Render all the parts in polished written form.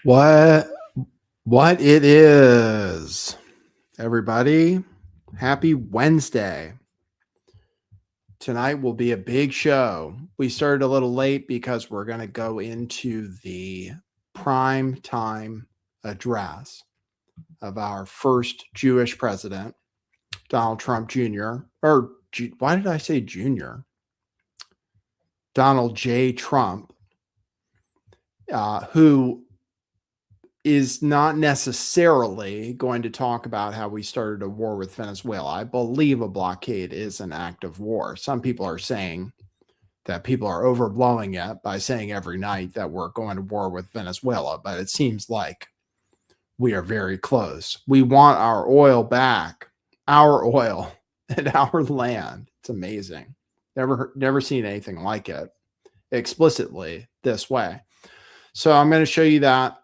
What it is, everybody. Happy Wednesday. Tonight will be a big show. We started a little late because we're going to go into the prime time address of our first Jewish president, Donald Trump Jr. Or why did I say Jr.? Donald J. Trump, who is not necessarily going to talk about how we started a war with Venezuela. I believe a blockade is an act of war. Some people are saying that people are overblowing it by saying every night that we're going to war with Venezuela, but it seems like we are very close. We want our oil back, our oil and our land. It's amazing. Never seen anything like it explicitly this way. So I'm going to show you that.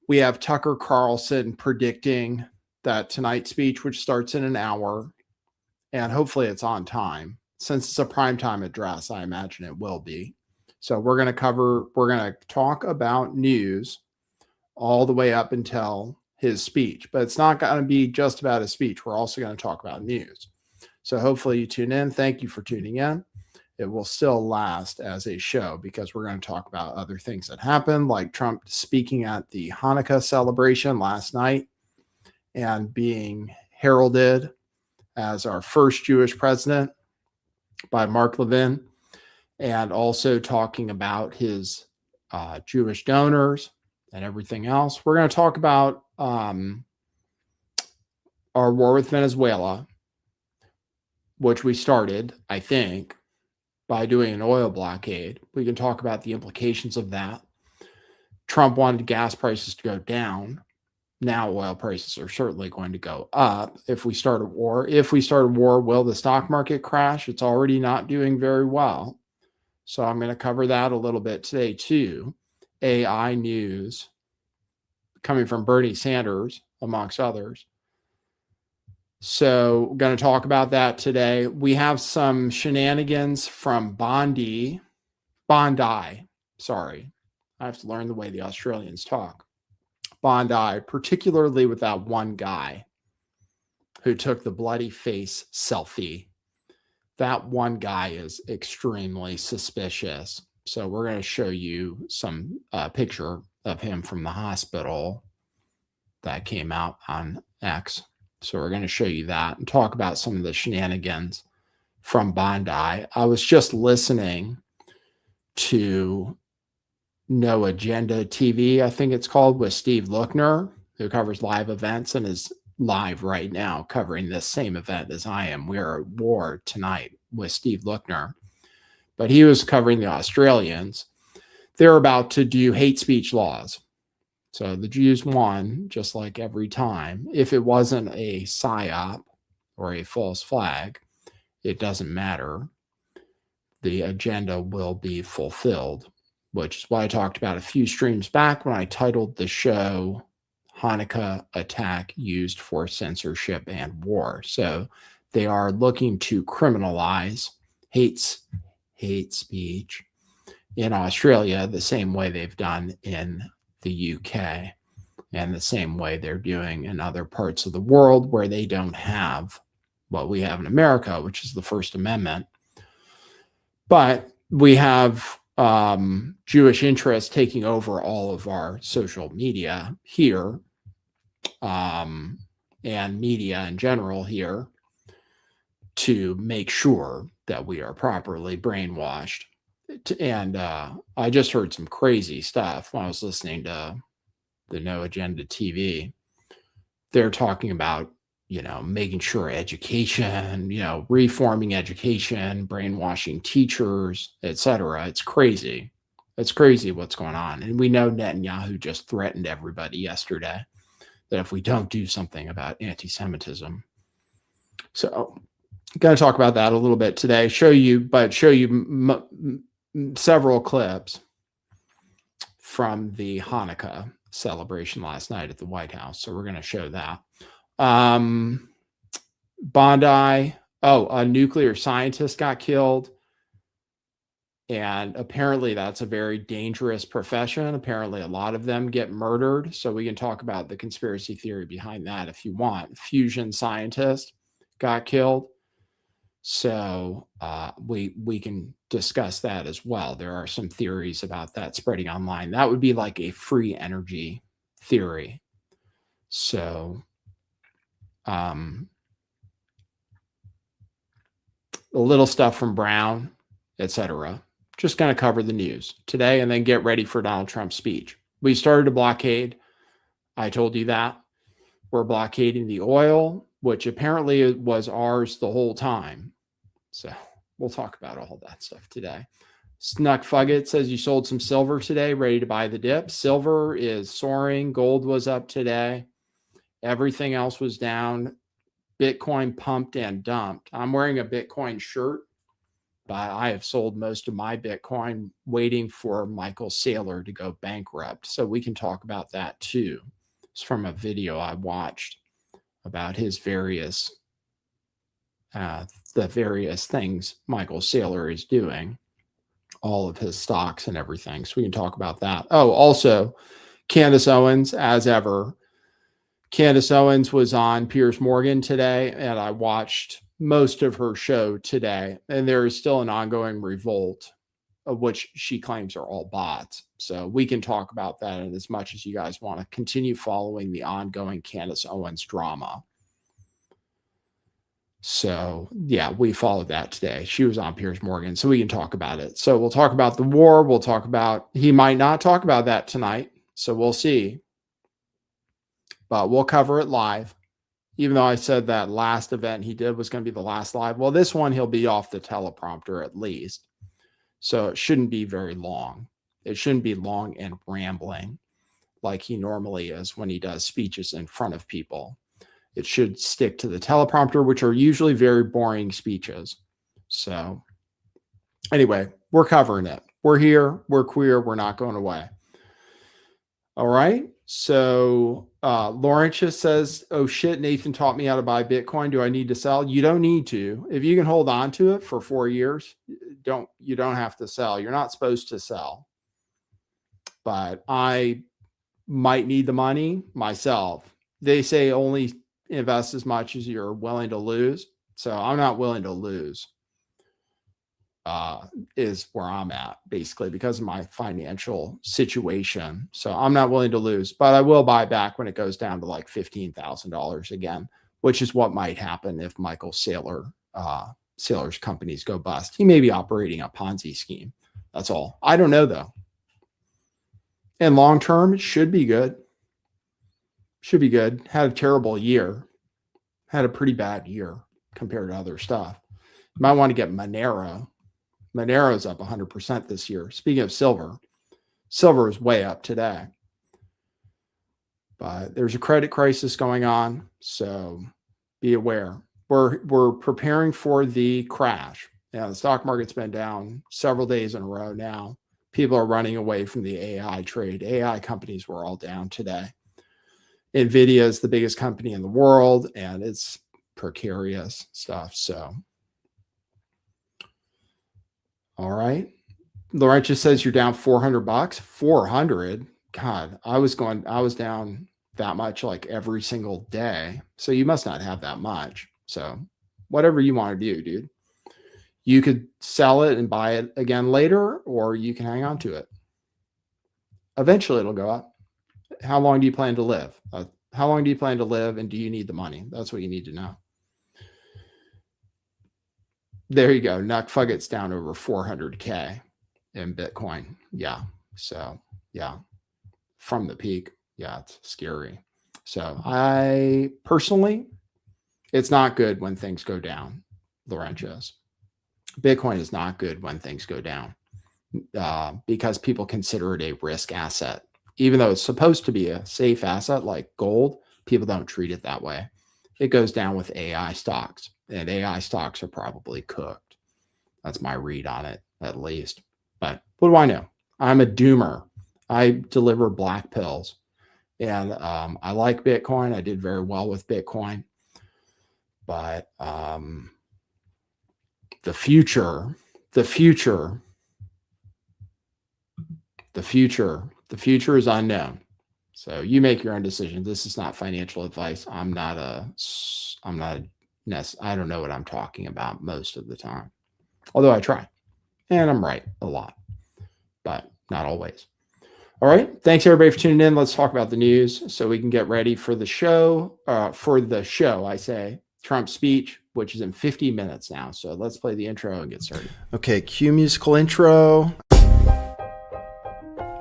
We have Tucker Carlson predicting that tonight's speech, which starts in an hour, and hopefully it's on time. Since it's a primetime address, I imagine it will be. So we're going to talk about news all the way up until his speech, but it's not going to be just about his speech. We're also going to talk about news. So hopefully you tune in. Thank you for tuning in. It will still last as a show because we're going to talk about other things that happened, like Trump speaking at the Hanukkah celebration last night and being heralded as our first Jewish president by Mark Levin, and also talking about his Jewish donors and everything else. We're going to talk about our war with Venezuela, which we started, I think, by doing an oil blockade. We can talk about the implications of that. Trump wanted gas prices to go down. Now oil prices are certainly going to go up if we start a war. If we start a war, will the stock market crash? It's already not doing very well. So I'm going to cover that a little bit today too. AI news coming from Bernie Sanders, amongst others. So we're going to talk about that today. We have some shenanigans from Bondi. Sorry. I have to learn the way the Australians talk. Bondi, particularly with that one guy who took the bloody face selfie. That one guy is extremely suspicious. So we're going to show you some picture of him from the hospital that came out on X. So we're going to show you that and talk about some of the shenanigans from Bondi. I was just listening to No Agenda TV, I think it's called, with Steve Lookner, who covers live events and is live right now covering this same event as I am. We're at war tonight with Steve Lookner. But he was covering the Australians. They're about to do hate speech laws. So the Jews won, just like every time. If it wasn't a psyop or a false flag, it doesn't matter. The agenda will be fulfilled, which is why I talked about a few streams back when I titled the show Hanukkah Attack Used for Censorship and War. So they are looking to criminalize hate speech in Australia the same way they've done in the UK and the same way they're doing in other parts of the world where they don't have what we have in America, which is the First Amendment. But we have Jewish interests taking over all of our social media here and media in general here to make sure that we are properly brainwashed. And I just heard some crazy stuff when I was listening to the No Agenda TV. They're talking about, making sure education, reforming education, brainwashing teachers, etc. It's crazy. It's crazy what's going on. And we know Netanyahu just threatened everybody yesterday that if we don't do something about anti-Semitism. So I'm going to talk about that a little bit today, show you several clips from the Hanukkah celebration last night at the White House. So we're going to show that. Bondi, a nuclear scientist got killed. And apparently that's a very dangerous profession. Apparently a lot of them get murdered. So we can talk about the conspiracy theory behind that if you want. Fusion scientist got killed. So we can discuss that as well. There are some theories about that spreading online. That would be like a free energy theory. So a little stuff from Brown, etc. Just going to cover the news today and then get ready for Donald Trump's speech. We started a blockade. I told you that. We're blockading the oil, which apparently was ours the whole time. So we'll talk about all that stuff today. Snuck Fugget says you sold some silver today, ready to buy the dip. Silver is soaring. Gold was up today. Everything else was down. Bitcoin pumped and dumped. I'm wearing a Bitcoin shirt, but I have sold most of my Bitcoin waiting for Michael Saylor to go bankrupt. So we can talk about that too. It's from a video I watched about his various the various things Michael Saylor is doing, all of his stocks and everything. So we can talk about that. Oh, also, Candace Owens, as ever. Candace Owens was on Piers Morgan today, and I watched most of her show today. And there is still an ongoing revolt, of which she claims are all bots. So we can talk about that, and as much as you guys want to continue following the ongoing Candace Owens drama. So yeah, we followed that today. She was on Piers Morgan, so we can talk about it. So we'll talk about the war. We'll talk about, he might not talk about that tonight. So we'll see, but we'll cover it live. Even though I said that last event he did was going to be the last live. Well, this one, he'll be off the teleprompter at least. So it shouldn't be very long. It shouldn't be long and rambling like he normally is when he does speeches in front of people. It should stick to the teleprompter, which are usually very boring speeches. So anyway, we're covering it. We're here. We're queer. We're not going away. All right. So Laurentius says, oh shit, Nathan taught me how to buy Bitcoin. Do I need to sell? You don't need to. If you can hold on to it for 4 years, you don't have to sell. You're not supposed to sell. But I might need the money myself. They say only invest as much as you're willing to lose. So I'm not willing to lose, is where I'm at, basically, because of my financial situation. So I'm not willing to lose, but I will buy back when it goes down to like $15,000 again, which is what might happen if Michael Saylor's companies go bust. He may be operating a Ponzi scheme. That's all. I don't know, though. And long term, it should be good. Should be good. Had a terrible year. Had a pretty bad year compared to other stuff. You might want to get Monero. Monero's up 100% this year. Speaking of silver, silver is way up today. But there's a credit crisis going on, so be aware. We're preparing for the crash. Yeah, the stock market's been down several days in a row now. People are running away from the AI trade. AI companies were all down today. NVIDIA is the biggest company in the world, and it's precarious stuff. So, all right. Laurentius says you're down $400. 400. God, I was down that much like every single day. So you must not have that much. So whatever you want to do, dude. You could sell it and buy it again later, or you can hang on to it. Eventually it'll go up. How long do you plan to live? How long do you plan to live, and do you need the money? That's what you need to know. There you go. Nuck Fugget's down over 400K in Bitcoin. Yeah. So, yeah. From the peak. Yeah, it's scary. So, I personally, it's not good when things go down, Laurentius. Bitcoin is not good when things go down because people consider it a risk asset. Even though it's supposed to be a safe asset like gold, people don't treat it that way. It goes down with AI stocks, and AI stocks are probably cooked. That's my read on it, at least. But what do I know? I'm a doomer. I deliver black pills, and I like Bitcoin. I did very well with Bitcoin, but the future The future is unknown. So you make your own decision. This is not financial advice. I don't know what I'm talking about most of the time. Although I try. And I'm right a lot, but not always. All right. Thanks everybody for tuning in. Let's talk about the news so we can get ready for the show. I say Trump's speech, which is in 50 minutes now. So let's play the intro and get started. Okay, cue musical intro.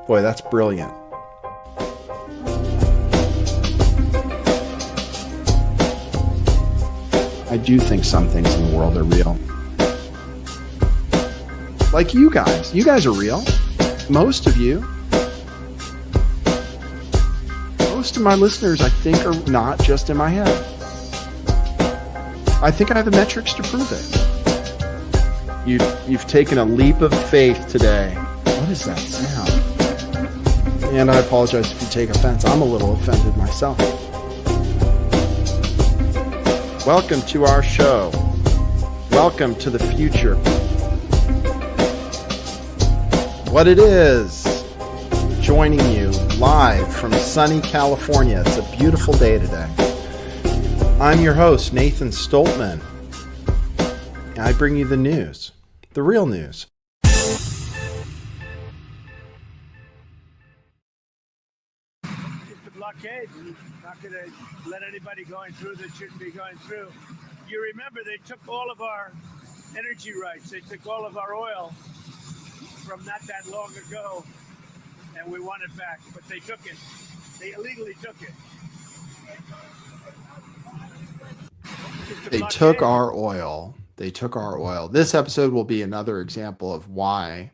Boy, that's brilliant. I do think some things in the world are real. Like you guys. You guys are real. Most of you. Most of my listeners, I think, are not just in my head. I think I have the metrics to prove it. You've taken a leap of faith today. What is that sound? And I apologize if you take offense. I'm a little offended myself. Welcome to our show. Welcome to the future. What it is, joining you live from sunny California. It's a beautiful day today. I'm your host, Nathan Stoltman. And I bring you the news, the real news. It's the blockade. We're not going to let anybody going through that shouldn't be going through. You remember they took all of our energy rights. They took all of our oil from not that long ago, and we want it back. But they took it. They illegally took it. They took our oil. They took our oil. This episode will be another example of why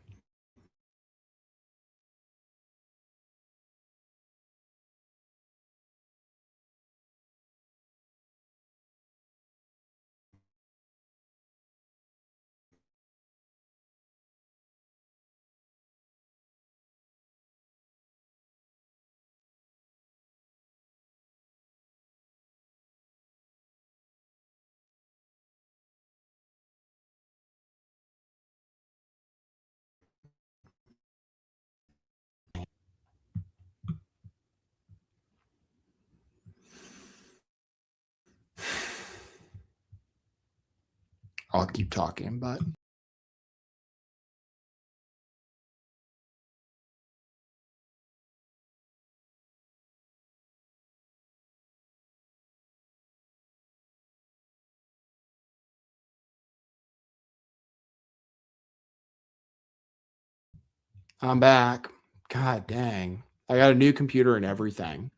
I'll keep talking, but I'm back. God dang. I got a new computer and everything.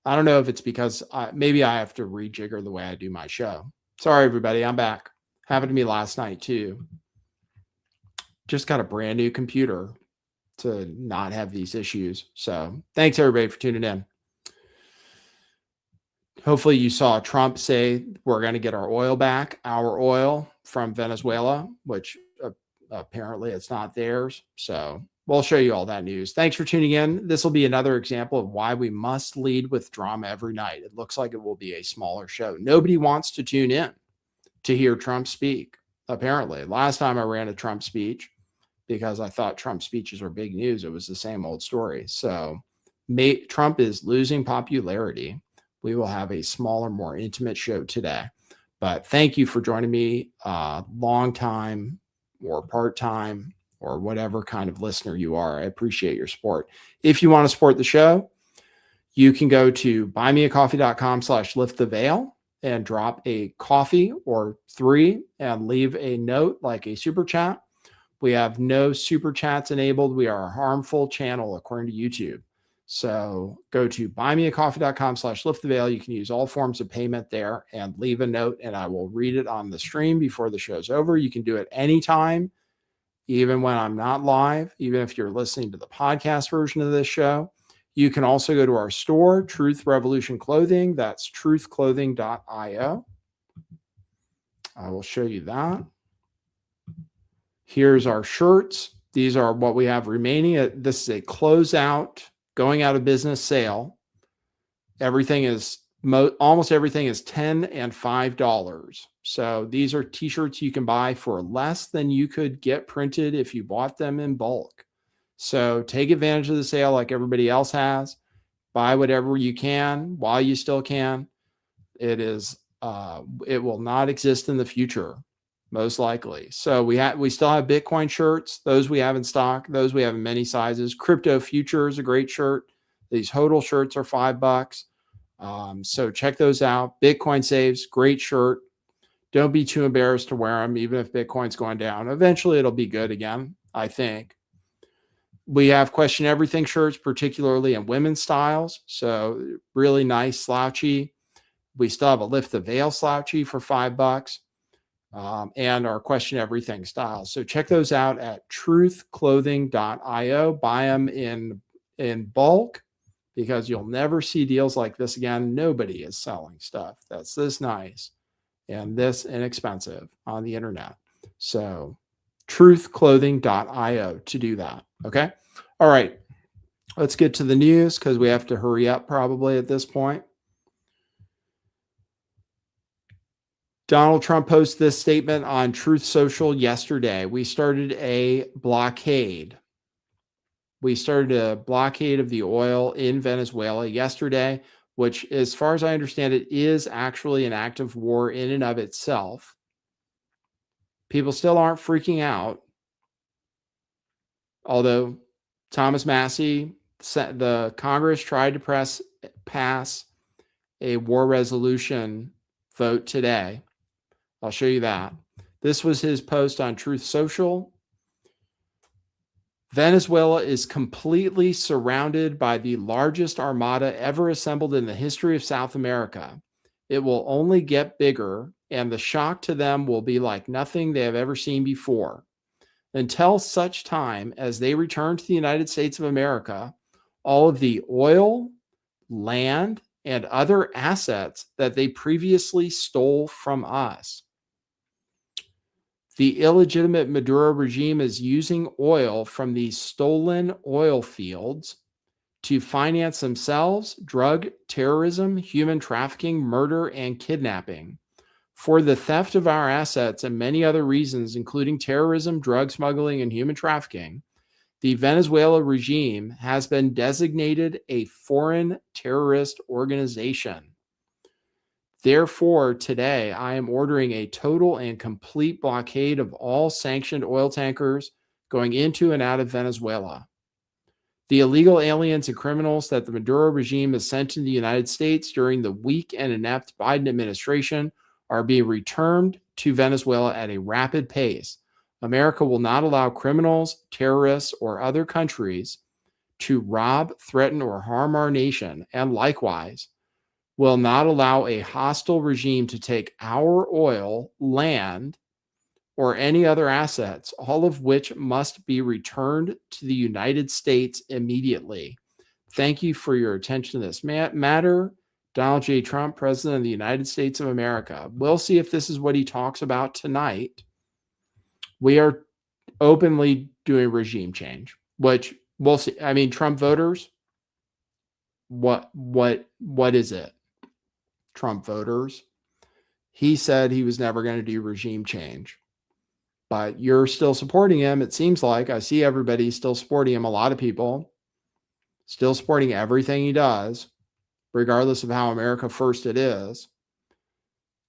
I don't know if it's because maybe I have to rejigger the way I do my show. Sorry, everybody. I'm back. Happened to me last night, too. Just got a brand new computer to not have these issues. So thanks, everybody, for tuning in. Hopefully you saw Trump say we're going to get our oil back, our oil from Venezuela, which apparently it's not theirs. So we'll show you all that news. Thanks for tuning in. This will be another example of why we must lead with drama every night. It looks like it will be a smaller show. Nobody wants to tune in to hear Trump speak, apparently. Last time I ran a Trump speech, because I thought Trump speeches were big news, it was the same old story. So Trump is losing popularity. We will have a smaller, more intimate show today. But thank you for joining me, long time or part-time or whatever kind of listener you are. I appreciate your support. If you want to support the show, you can go to buymeacoffee.com/lifttheveil and drop a coffee or 3 and leave a note like a super chat. We have no super chats enabled. We are a harmful channel according to YouTube. So go to buymeacoffee.com/lifttheveil. You can use all forms of payment there and leave a note, and I will read it on the stream before the show's over. You can do it anytime, even when I'm not live, even if you're listening to the podcast version of this show. You can also go to our store, Truth Revolution Clothing. That's truthclothing.io. I will show you that. Here's our shirts. These are what we have remaining. This is a closeout, going out of business sale. Everything is, almost everything is $10 and $5. So these are t-shirts you can buy for less than you could get printed if you bought them in bulk. So take advantage of the sale like everybody else has. Buy whatever you can while you still can. It will not exist in the future, most likely. So we still have Bitcoin shirts. Those we have in stock. Those we have in many sizes. Crypto Future is a great shirt. These HODL shirts are $5. So check those out. Bitcoin Saves, great shirt. Don't be too embarrassed to wear them, even if Bitcoin's going down. Eventually, it'll be good again, I think. We have Question Everything shirts, particularly in women's styles. So really nice, slouchy. We still have a Lift the Veil slouchy for $5, and our Question Everything styles. So check those out at truthclothing.io. Buy them in bulk, because you'll never see deals like this again. Nobody is selling stuff that's this nice and this inexpensive on the internet. So truthclothing.io to do that. Okay. All right. Let's get to the news, because we have to hurry up probably at this point. Donald Trump posted this statement on Truth Social yesterday. We started a blockade. We started a blockade of the oil in Venezuela yesterday, which, as far as I understand it, is actually an act of war in and of itself. People still aren't freaking out, although Thomas Massey, the Congress, tried to pass a war resolution vote today. I'll show you that. This was his post on Truth Social. Venezuela is completely surrounded by the largest armada ever assembled in the history of South America. It will only get bigger, and the shock to them will be like nothing they have ever seen before. Until such time as they return to the United States of America, all of the oil, land, and other assets that they previously stole from us. The illegitimate Maduro regime is using oil from these stolen oil fields to finance themselves, drug, terrorism, human trafficking, murder, and kidnapping. For the theft of our assets and many other reasons, including terrorism, drug smuggling, and human trafficking, the Venezuela regime has been designated a foreign terrorist organization. Therefore, today, I am ordering a total and complete blockade of all sanctioned oil tankers going into and out of Venezuela. The illegal aliens and criminals that the Maduro regime has sent to the United States during the weak and inept Biden administration are being returned to Venezuela at a rapid pace. America will not allow criminals, terrorists, or other countries to rob, threaten, or harm our nation, and likewise, will not allow a hostile regime to take our oil, land, or any other assets, all of which must be returned to the United States immediately. Thank you for your attention to this matter. Donald J. Trump, President of the United States of America. We'll see if this is what he talks about tonight. We are openly doing regime change, which we'll see. I mean, Trump voters, what is it? Trump voters. He said he was never going to do regime change, but you're still supporting him. It seems like I see everybody still supporting him. A lot of people still supporting everything he does, regardless of how America first it is.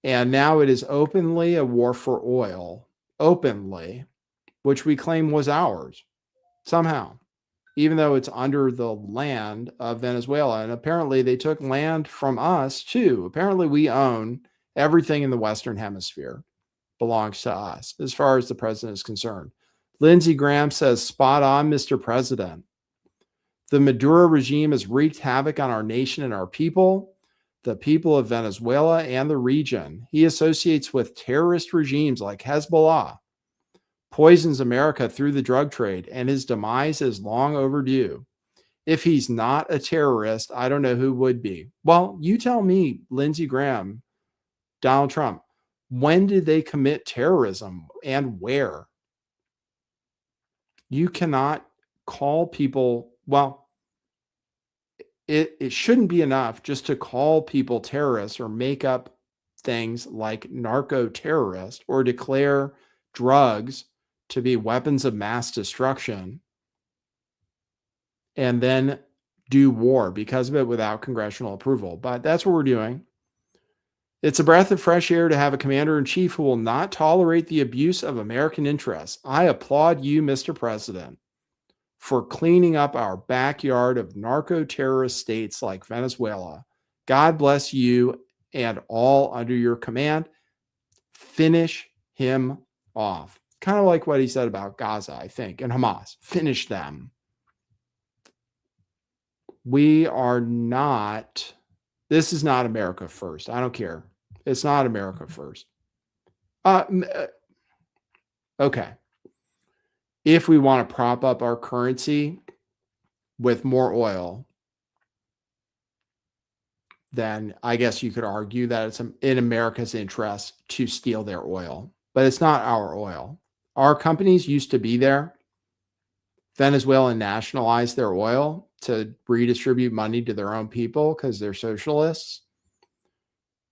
And now it is openly a war for oil, openly, which we claim was ours somehow, even though it's under the land of Venezuela. And apparently they took land from us too. Apparently we own everything in the Western Hemisphere belongs to us as far as the president is concerned. Lindsey Graham says, spot on, Mr. President. The Maduro regime has wreaked havoc on our nation and our people, the people of Venezuela and the region. He associates with terrorist regimes like Hezbollah, poisons America through the drug trade, and his demise is long overdue. If he's not a terrorist, I don't know who would be. Well, you tell me, Lindsey Graham, Donald Trump, when did they commit terrorism and where? You cannot call people, well, it shouldn't be enough just to call people terrorists or make up things like narco-terrorist or declare drugs to be weapons of mass destruction. and then do war because of it without congressional approval. But that's what we're doing. It's a breath of fresh air to have a commander-in-chief who will not tolerate the abuse of American interests. I applaud you, Mr. President, for cleaning up our backyard of narco-terrorist states like Venezuela. God bless you and all under your command. Finish him off. Kind of like what he said about Gaza, I think, and Hamas. Finish them. We are not, this is not America first. I don't care. It's not America first. Okay. If we want to prop up our currency with more oil, then I guess you could argue that it's in America's interest to steal their oil. But it's not our oil. Our companies used to be there. Venezuelan nationalized their oil to redistribute money to their own people because they're socialists.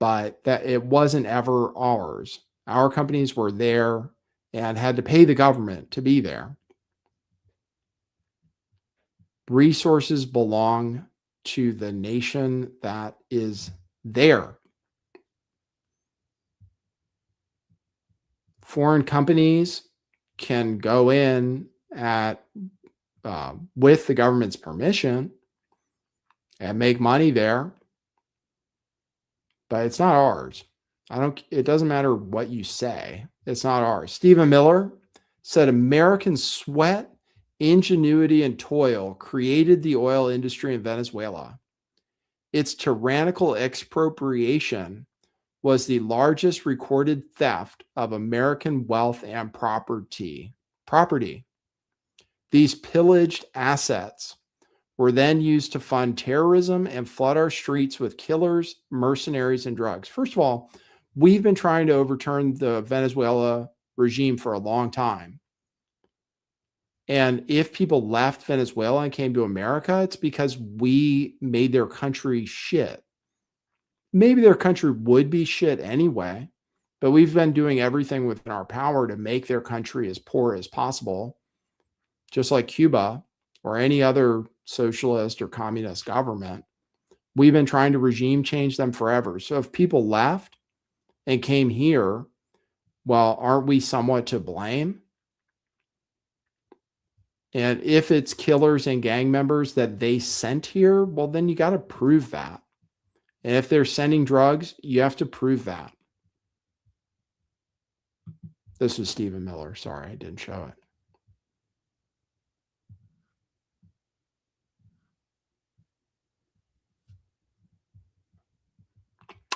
But that it wasn't ever ours. Our companies were there and had to pay the government to be there. Resources belong to the nation that is there. Foreign companies can go in at with the government's permission and make money there, but it's not ours. It doesn't matter what you say. It's not ours. Stephen Miller said American sweat, ingenuity, and toil created the oil industry in Venezuela. Its tyrannical expropriation was the largest recorded theft of American wealth and property. These pillaged assets were then used to fund terrorism and flood our streets with killers, mercenaries, and drugs. First of all, we've been trying to overturn the Venezuela regime for a long time. And if people left Venezuela and came to America, it's because we made their country shit. Maybe their country would be shit anyway, but we've been doing everything within our power to make their country as poor as possible, just like Cuba or any other socialist or communist government. We've been trying to regime change them forever. So if people left and came here, well, aren't we somewhat to blame? And if it's killers and gang members that they sent here, well, then you got to prove that. And if they're sending drugs, you have to prove that. This was Stephen Miller. Sorry, I didn't show it.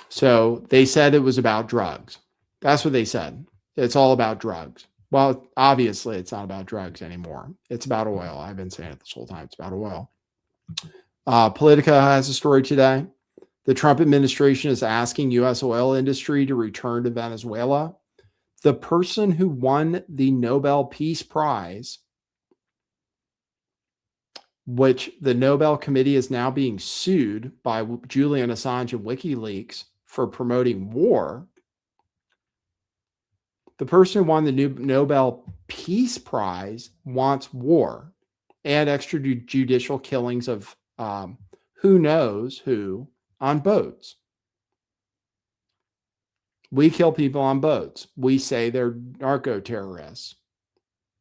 So they said it was about drugs. That's what they said. It's all about drugs. Well, obviously, it's not about drugs anymore. It's about oil. I've been saying it this whole time. It's about oil. Politica has a story today. The Trump administration is asking U.S. oil industry to return to Venezuela. The person who won the Nobel Peace Prize, which the Nobel Committee is now being sued by Julian Assange and WikiLeaks for promoting war. The person who won the Nobel Peace Prize wants war and extrajudicial killings of who knows who on boats. We kill people on boats. We say they're narco terrorists.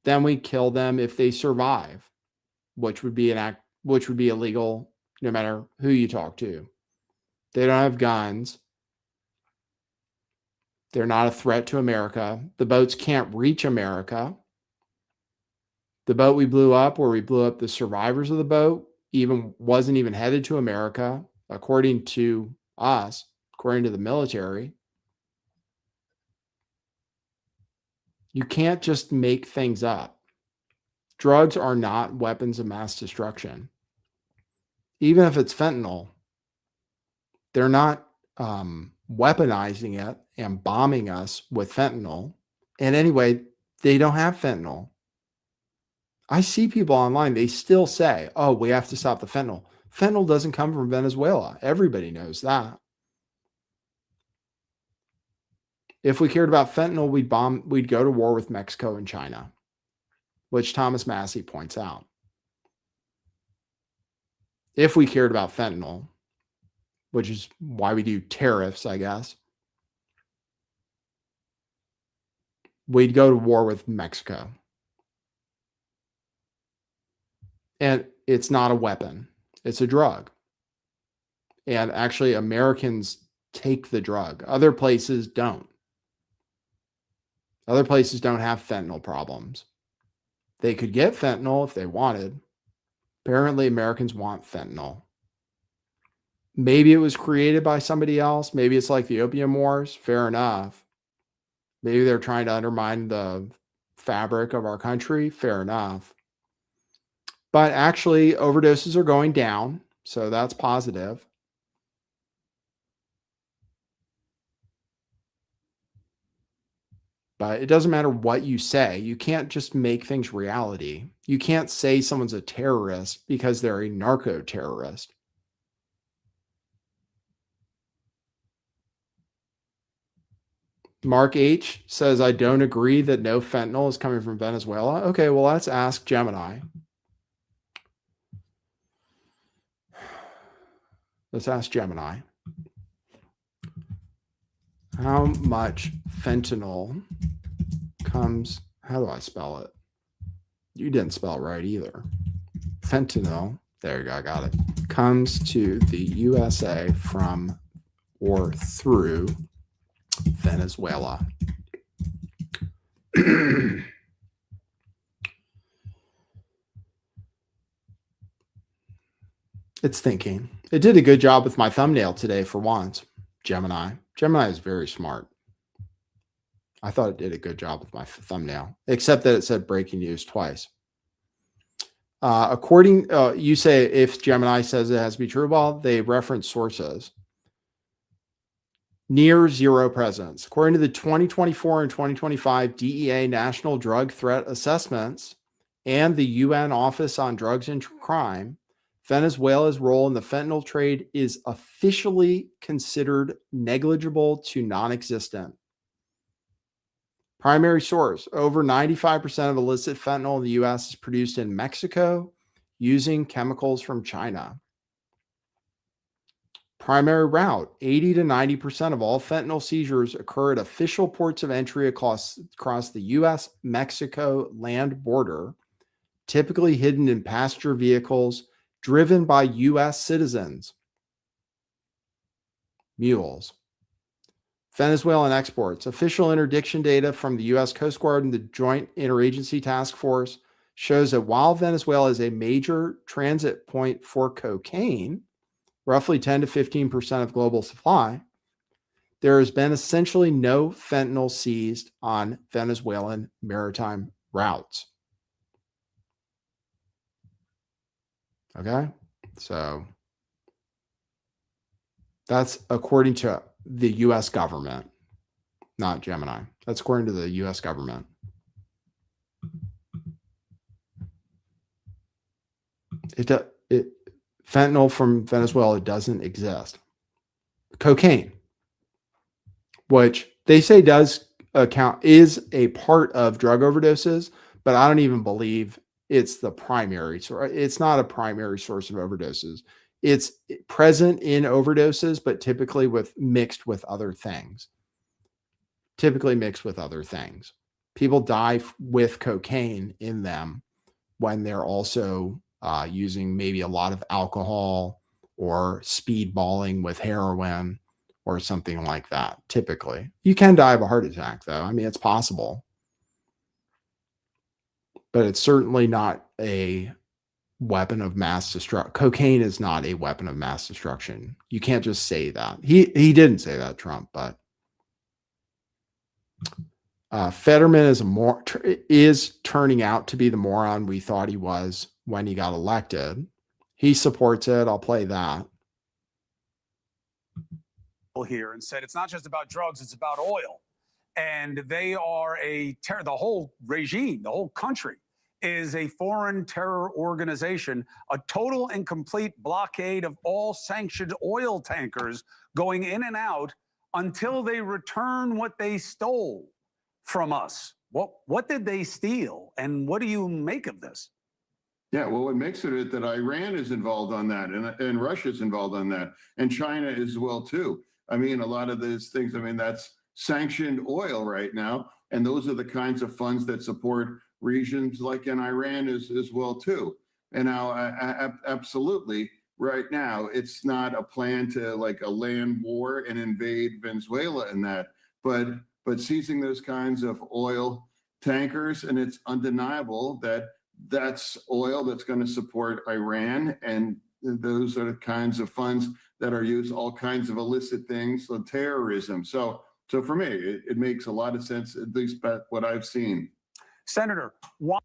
Then we kill them if they survive, which would be illegal no matter who you talk to. They don't have guns. They're not a threat to America. The boats can't reach America. The boat we blew up, where we blew up the survivors of the boat, wasn't even headed to America, according to us, according to the military. You can't just make things up. Drugs are not weapons of mass destruction. Even if it's fentanyl, they're not weaponizing it and bombing us with fentanyl. And anyway, they don't have fentanyl. I see people online, they still say, oh, we have to stop the fentanyl. Fentanyl doesn't come from Venezuela. Everybody knows that. If we cared about fentanyl, we'd go to war with Mexico and China, which Thomas Massey points out. if we cared about fentanyl, which is why we do tariffs, I guess, we'd go to war with Mexico. And it's not a weapon, it's a drug. And actually, Americans take the drug. Other places don't. Other places don't have fentanyl problems. They could get fentanyl if they wanted. Apparently, Americans want fentanyl. Maybe it was created by somebody else. Maybe it's like the Opium Wars. Fair enough. Maybe they're trying to undermine the fabric of our country. Fair enough. But actually, overdoses are going down. So that's positive. But it doesn't matter what you say. You can't just make things reality. You can't say someone's a terrorist because they're a narco-terrorist. Mark H says, I don't agree that no fentanyl is coming from Venezuela. Okay, well, let's ask Gemini. Let's ask Gemini. How much fentanyl comes, how do I spell it? You didn't spell it right either. Fentanyl, there you go, I got it. Comes to the USA from or through Venezuela. It's thinking. It did a good job with my thumbnail today for once. Gemini. Gemini is very smart. I thought it did a good job with my thumbnail, except that it said breaking news twice. You say if Gemini says it has to be true, well, they reference sources. Near zero presence. According to the 2024 and 2025 DEA National Drug Threat Assessments and the UN Office on Drugs and Crime, Venezuela's role in the fentanyl trade is officially considered negligible to non-existent. Primary source, over 95% of illicit fentanyl in the U.S. is produced in Mexico using chemicals from China. Primary route, 80 to 90% of all fentanyl seizures occur at official ports of entry across the U.S.-Mexico land border, typically hidden in passenger vehicles driven by U.S. citizens. Mules. Venezuelan exports. Official interdiction data from the U.S. Coast Guard and the Joint Interagency Task Force shows that while Venezuela is a major transit point for cocaine, roughly 10 to 15% of global supply, there has been essentially no fentanyl seized on Venezuelan maritime routes. Okay, so that's according to the U.S. government, not Gemini. That's according to the U.S. government. Fentanyl from Venezuela doesn't exist. Cocaine, which they say is a part of drug overdoses, but I don't even believe it's the primary source. It's not a primary source of overdoses. It's present in overdoses, but typically mixed with other things. People die with cocaine in them when they're also using maybe a lot of alcohol or speedballing with heroin or something like that. Typically, you can die of a heart attack, though. I mean, it's possible, but it's certainly not a weapon of mass destruction. Cocaine is not a weapon of mass destruction. You can't just say that. He didn't say that, Trump, but Fetterman is turning out to be the moron we thought he was when he got elected. He supports it. I'll play that. Here and said it's not just about drugs, it's about oil. And they are the whole regime, the whole country is a foreign terror organization, a total and complete blockade of all sanctioned oil tankers going in and out until they return what they stole from us. What did they steal? And what do you make of this? Yeah, well, what makes it that Iran is involved on that, and Russia's involved on that, and China as well too. I mean, a lot of these things. I mean, that's sanctioned oil right now, and those are the kinds of funds that support regions like in Iran as well too. And now, absolutely, right now, it's not a plan to like a land war and invade Venezuela and that, but seizing those kinds of oil tankers, and it's undeniable that that's oil that's going to support Iran. And those are the kinds of funds that are used, all kinds of illicit things, so terrorism. So for me, it makes a lot of sense, at least by what I've seen. Senator, why?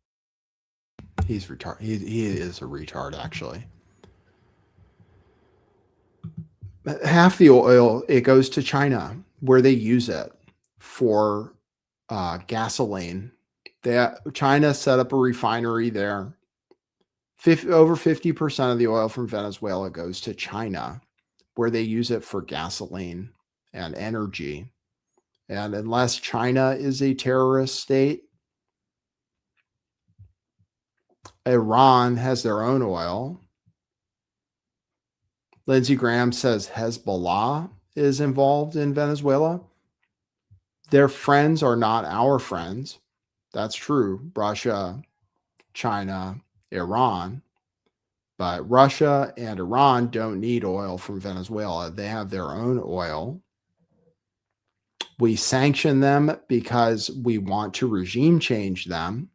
He's retarded. He is a retard, actually. Half the oil, it goes to China, where they use it for gasoline. China set up a refinery there. Over 50% of the oil from Venezuela goes to China, where they use it for gasoline and energy. And unless China is a terrorist state, Iran has their own oil. Lindsey Graham says Hezbollah is involved in Venezuela. Their friends are not our friends. That's true. Russia, China, Iran. But Russia and Iran don't need oil from Venezuela. They have their own oil. We sanction them because we want to regime change them.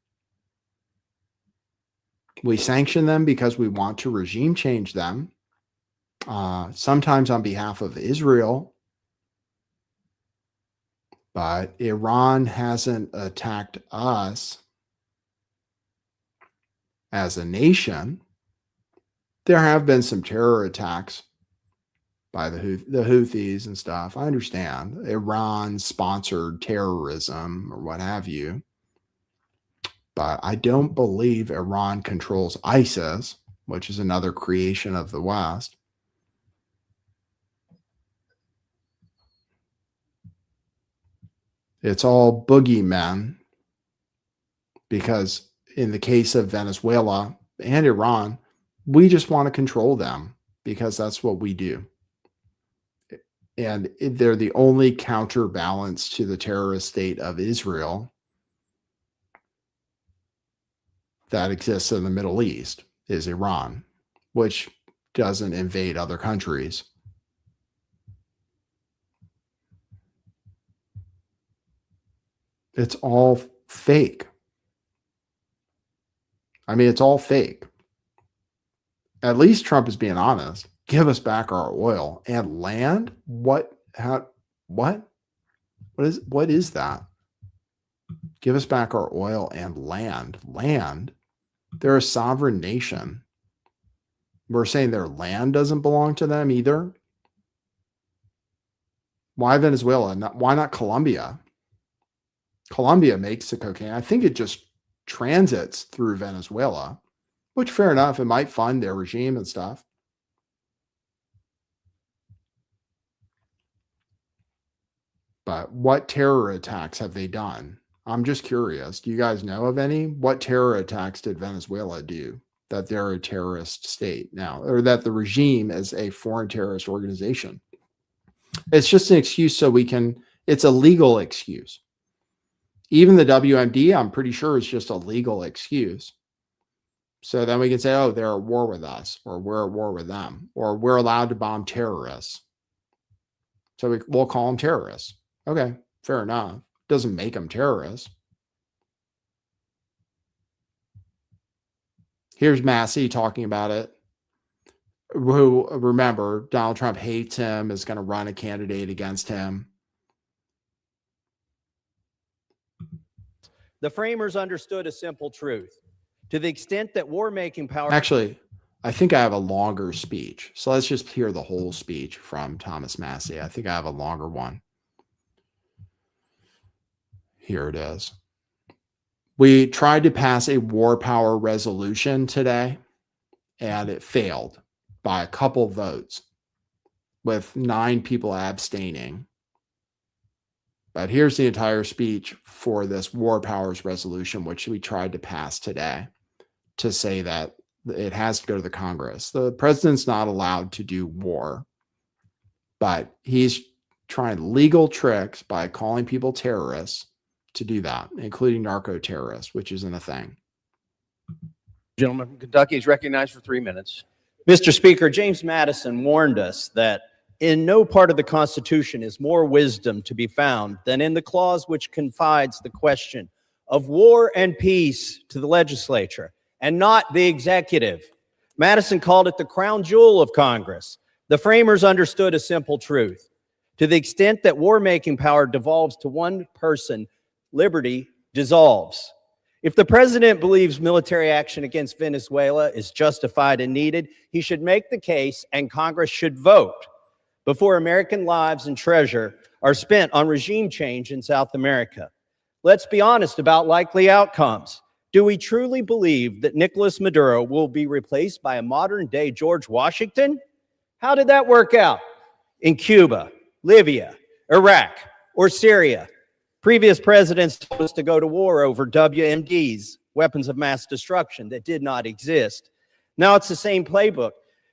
We sanction them because we want to regime change them, sometimes on behalf of Israel. But Iran hasn't attacked us as a nation. There have been some terror attacks by the Houthis and stuff. I understand. Iran sponsored terrorism or what have you. But I don't believe Iran controls ISIS, which is another creation of the West. It's all boogeymen, because in the case of Venezuela and Iran, we just want to control them because that's what we do. And they're the only counterbalance to the terrorist state of Israel that exists in the Middle East is Iran, which doesn't invade other countries. It's all fake. I mean, it's all fake. At least Trump is being honest. Give us back our oil and land. What is that? Give us back our oil and land. Land. They're a sovereign nation. We're saying their land doesn't belong to them either. Why Venezuela? Why not Colombia? Colombia makes the cocaine. I think it just transits through Venezuela, which, fair enough, it might fund their regime and stuff. But what terror attacks have they done? I'm just curious. Do you guys know of any? What terror attacks did Venezuela do that they're a terrorist state now, or that the regime is a foreign terrorist organization? It's just an excuse so we can, it's a legal excuse. Even the WMD, I'm pretty sure, is just a legal excuse. So then we can say, oh, they're at war with us, or we're at war with them, or we're allowed to bomb terrorists. So we'll call them terrorists. Okay, fair enough. Doesn't make them terrorists. Here's Massey talking about it. Who, remember, Donald Trump hates him, is going to run a candidate against him. The framers understood a simple truth. To the extent that war-making power... Actually, I think I have a longer speech. So let's just hear the whole speech from Thomas Massey. I think I have a longer one. Here it is. We tried to pass a war power resolution today, and it failed by a couple votes, with 9 people abstaining. But here's the entire speech for this war powers resolution, which we tried to pass today. to say that it has to go to the Congress. The president's not allowed to do war, but he's trying legal tricks by calling people terrorists to do that, including narco terrorists, which isn't a thing. Gentleman from Kentucky is recognized for 3 minutes. Mr. Speaker, James Madison warned us that in no part of the Constitution is more wisdom to be found than in the clause which confides the question of war and peace to the legislature and not the executive. Madison called it the crown jewel of Congress. The framers understood a simple truth. To the extent that war-making power devolves to one person, liberty dissolves. If the president believes military action against Venezuela is justified and needed, he should make the case and Congress should vote before American lives and treasure are spent on regime change in South America. Let's be honest about likely outcomes. Do we truly believe that Nicolas Maduro will be replaced by a modern-day George Washington? How did that work out in Cuba, Libya, Iraq, or Syria? Previous presidents told us to go to war over WMDs, weapons of mass destruction, that did not exist. Now it's the same playbook,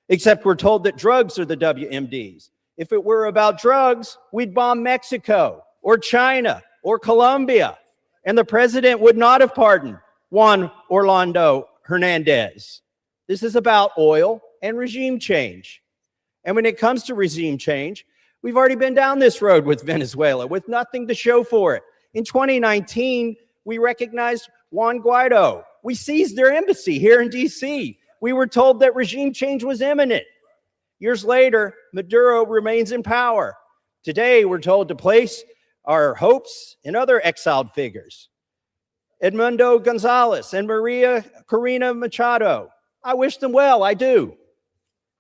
except we're told that drugs are the WMDs. If it were about drugs, we'd bomb Mexico or China or Colombia, and the president would not have pardoned Juan Orlando Hernandez. This is about oil and regime change. And when it comes to regime change, we've already been down this road with Venezuela with nothing to show for it. In 2019, we recognized Juan Guaido. We seized their embassy here in D.C. We were told that regime change was imminent. Years later, Maduro remains in power. Today, we're told to place our hopes in other exiled figures. Edmundo Gonzalez and Maria Corina Machado. I wish them well, I do.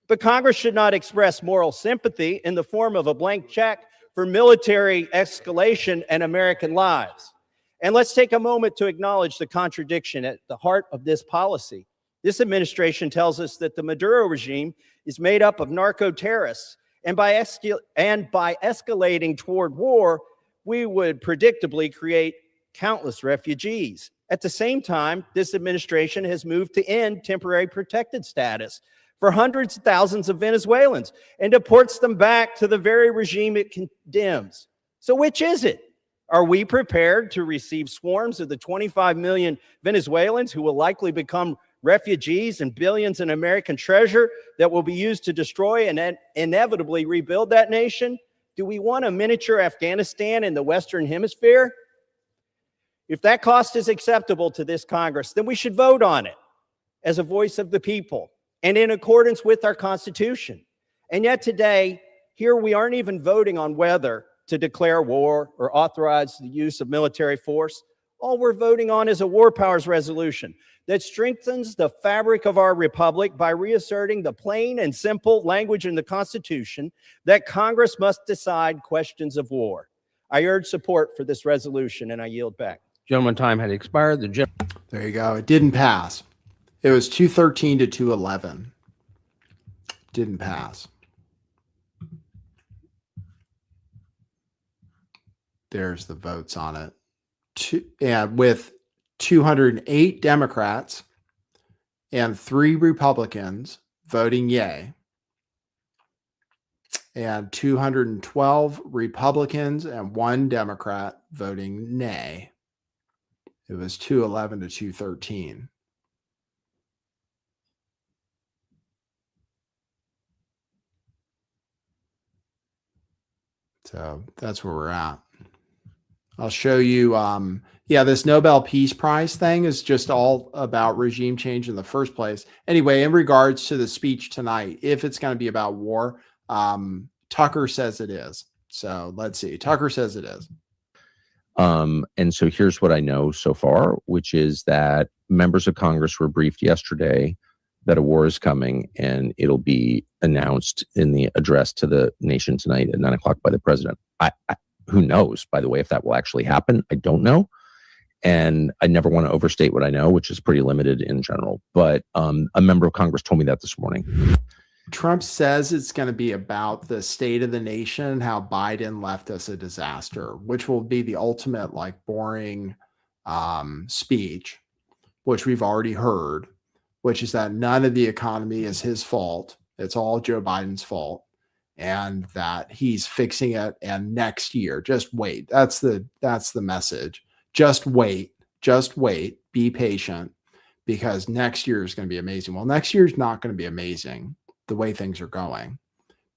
But Congress should not express moral sympathy in the form of a blank check for military escalation and American lives. And let's take a moment to acknowledge the contradiction at the heart of this policy. This administration tells us that the Maduro regime is made up of narco-terrorists, and by escalating toward war, we would predictably create countless refugees. At the same time, this administration has moved to end temporary protected status for hundreds of thousands of Venezuelans and deports them back to the very regime it condemns. So which is it? Are we prepared to receive swarms of the 25 million Venezuelans who will likely become refugees and billions in American treasure that will be used to destroy and inevitably rebuild that nation? Do we want a miniature Afghanistan in the Western Hemisphere? If that cost is acceptable to this Congress, then we should vote on it as a voice of the people and in accordance with our Constitution. And yet today, here we aren't even voting on whether to declare war or authorize the use of military force. All we're voting on is a war powers resolution that strengthens the fabric of our republic by reasserting the plain and simple language in the Constitution that Congress must decide questions of war. I urge support for this resolution, and I yield back. Gentleman, time had expired. There you go. It didn't pass. It was 213 to 211. Didn't pass. There's the votes on it. And with 208 Democrats and 3 Republicans voting yay, and 212 Republicans and 1 Democrat voting nay. It was 211 to 213. So that's where we're at. I'll show you. This Nobel Peace Prize thing is just all about regime change in the first place. Anyway, in regards to the speech tonight, if it's going to be about war, Tucker says it is. So let's see. Tucker says it is. And so here's what I know so far, which is that members of Congress were briefed yesterday that a war is coming, and it'll be announced in the address to the nation tonight at 9 o'clock by the president. Who knows, by the way, if that will actually happen? I don't know. And I never want to overstate what I know, which is pretty limited in general. But a member of Congress told me that this morning. Trump says it's going to be about the state of the nation, how Biden left us a disaster, which will be the ultimate, boring speech, which we've already heard. which is that none of the economy is his fault. It's all Joe Biden's fault, and that he's fixing it. And next year, just wait. That's the message. Just wait. Just wait. Be patient, because next year is going to be amazing. Well, next year is not going to be amazing the way things are going,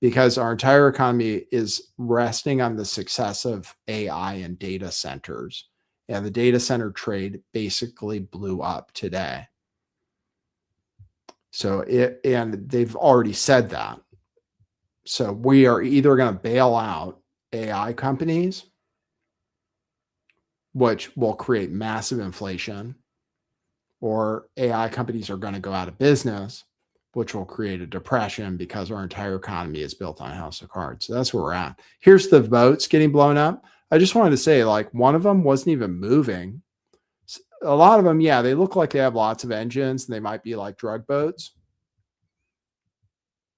because our entire economy is resting on the success of AI and data centers. And the data center trade basically blew up today. So and they've already said that. So we are either going to bail out AI companies, which will create massive inflation, or AI companies are going to go out of business, which will create a depression, because our entire economy is built on a house of cards. So that's where we're at. Here's the boats getting blown up. I just wanted to say, like, one of them wasn't even moving. A lot of them, yeah, they look like they have lots of engines, and they might be like drug boats.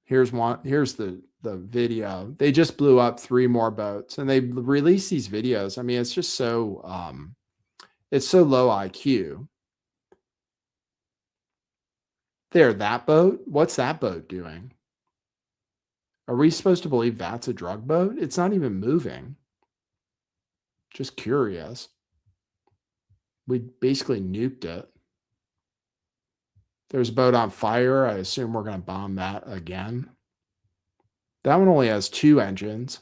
Here's one. Here's the video. They just blew up 3 more boats, and they release these videos. I mean, it's just so it's so low IQ. There, that boat. What's that boat doing? Are we supposed to believe that's a drug boat? It's not even moving. Just curious. We basically nuked it. There's a boat on fire. I assume we're going to bomb that again. That one only has 2 engines.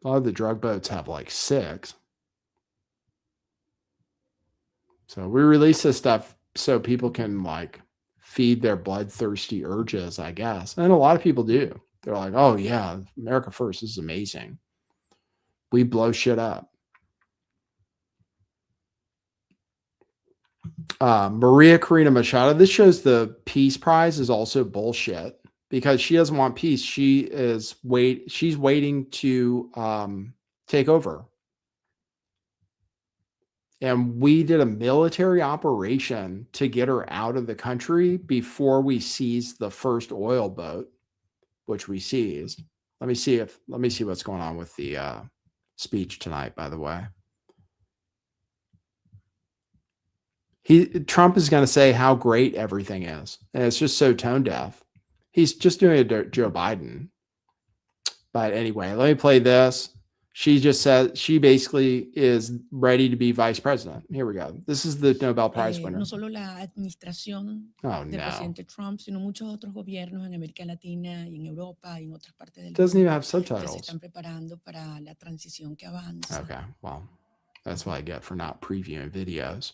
A lot of the drug boats have like 6. So we release this stuff so people can like feed their bloodthirsty urges, I guess. And a lot of people do. They're like, oh yeah, America first, this is amazing. We blow shit up. Maria Corina Machado, this shows the Peace Prize is also bullshit, because she doesn't want peace. She's waiting to take over. And we did a military operation to get her out of the country before we seized the first oil boat, which we seized. Let me see what's going on with the speech tonight, by the way. Trump is going to say how great everything is. And it's just so tone deaf. He's just doing a Joe Biden. But anyway, let me play this. She just said she basically is ready to be vice president. Here we go. This is the Nobel Prize winner. No solo la administración del presidente Trump, sino muchos otros gobiernos en América Latina y en Europa y en otras partes del mundo. Doesn't even have Que subtitles. se están preparando para la transición que avanza. Okay, well, that's what I get for not previewing videos.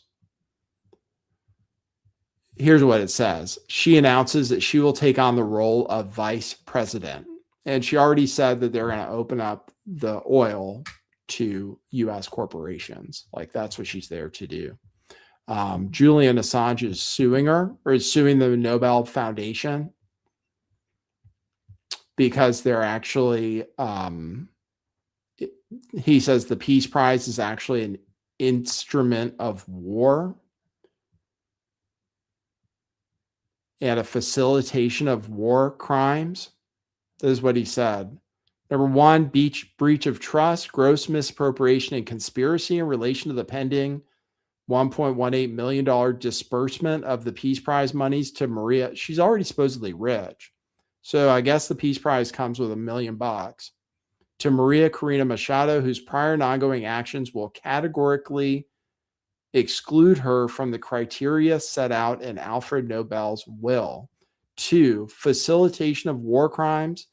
Here's what it says. She announces that she will take on the role of vice president. And she already said that they're going to open up the oil to U.S. corporations. Like, that's what she's there to do. Julian Assange is suing her, or is suing the Nobel Foundation, because they're actually, he says the Peace Prize is actually an instrument of war and a facilitation of war crimes. This is what he said. Number 1, breach of trust, gross misappropriation, and conspiracy in relation to the pending $1.18 million disbursement of the Peace Prize monies to Maria. She's already supposedly rich. So I guess the Peace Prize comes with $1 million. To Maria Corina Machado, whose prior and ongoing actions will categorically exclude her from the criteria set out in Alfred Nobel's will. 2, facilitation of war crimes,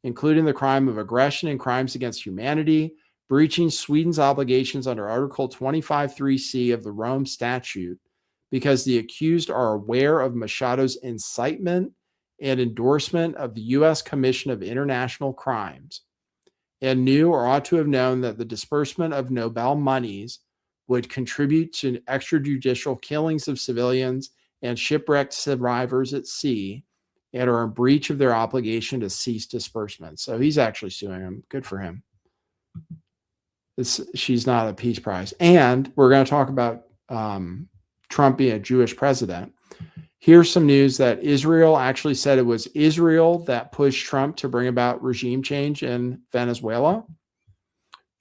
including the crime of aggression and crimes against humanity, breaching Sweden's obligations under Article 25(3)(c) of the Rome Statute, because the accused are aware of Machado's incitement and endorsement of the U.S. Commission of International Crimes, and knew or ought to have known that the disbursement of Nobel monies would contribute to extrajudicial killings of civilians and shipwrecked survivors at sea, and are in breach of their obligation to cease disbursement. So he's actually suing him. Good for him. She's not a Peace Prize. And we're going to talk about Trump being a Jewish president. Here's some news that Israel actually said it was Israel that pushed Trump to bring about regime change in Venezuela.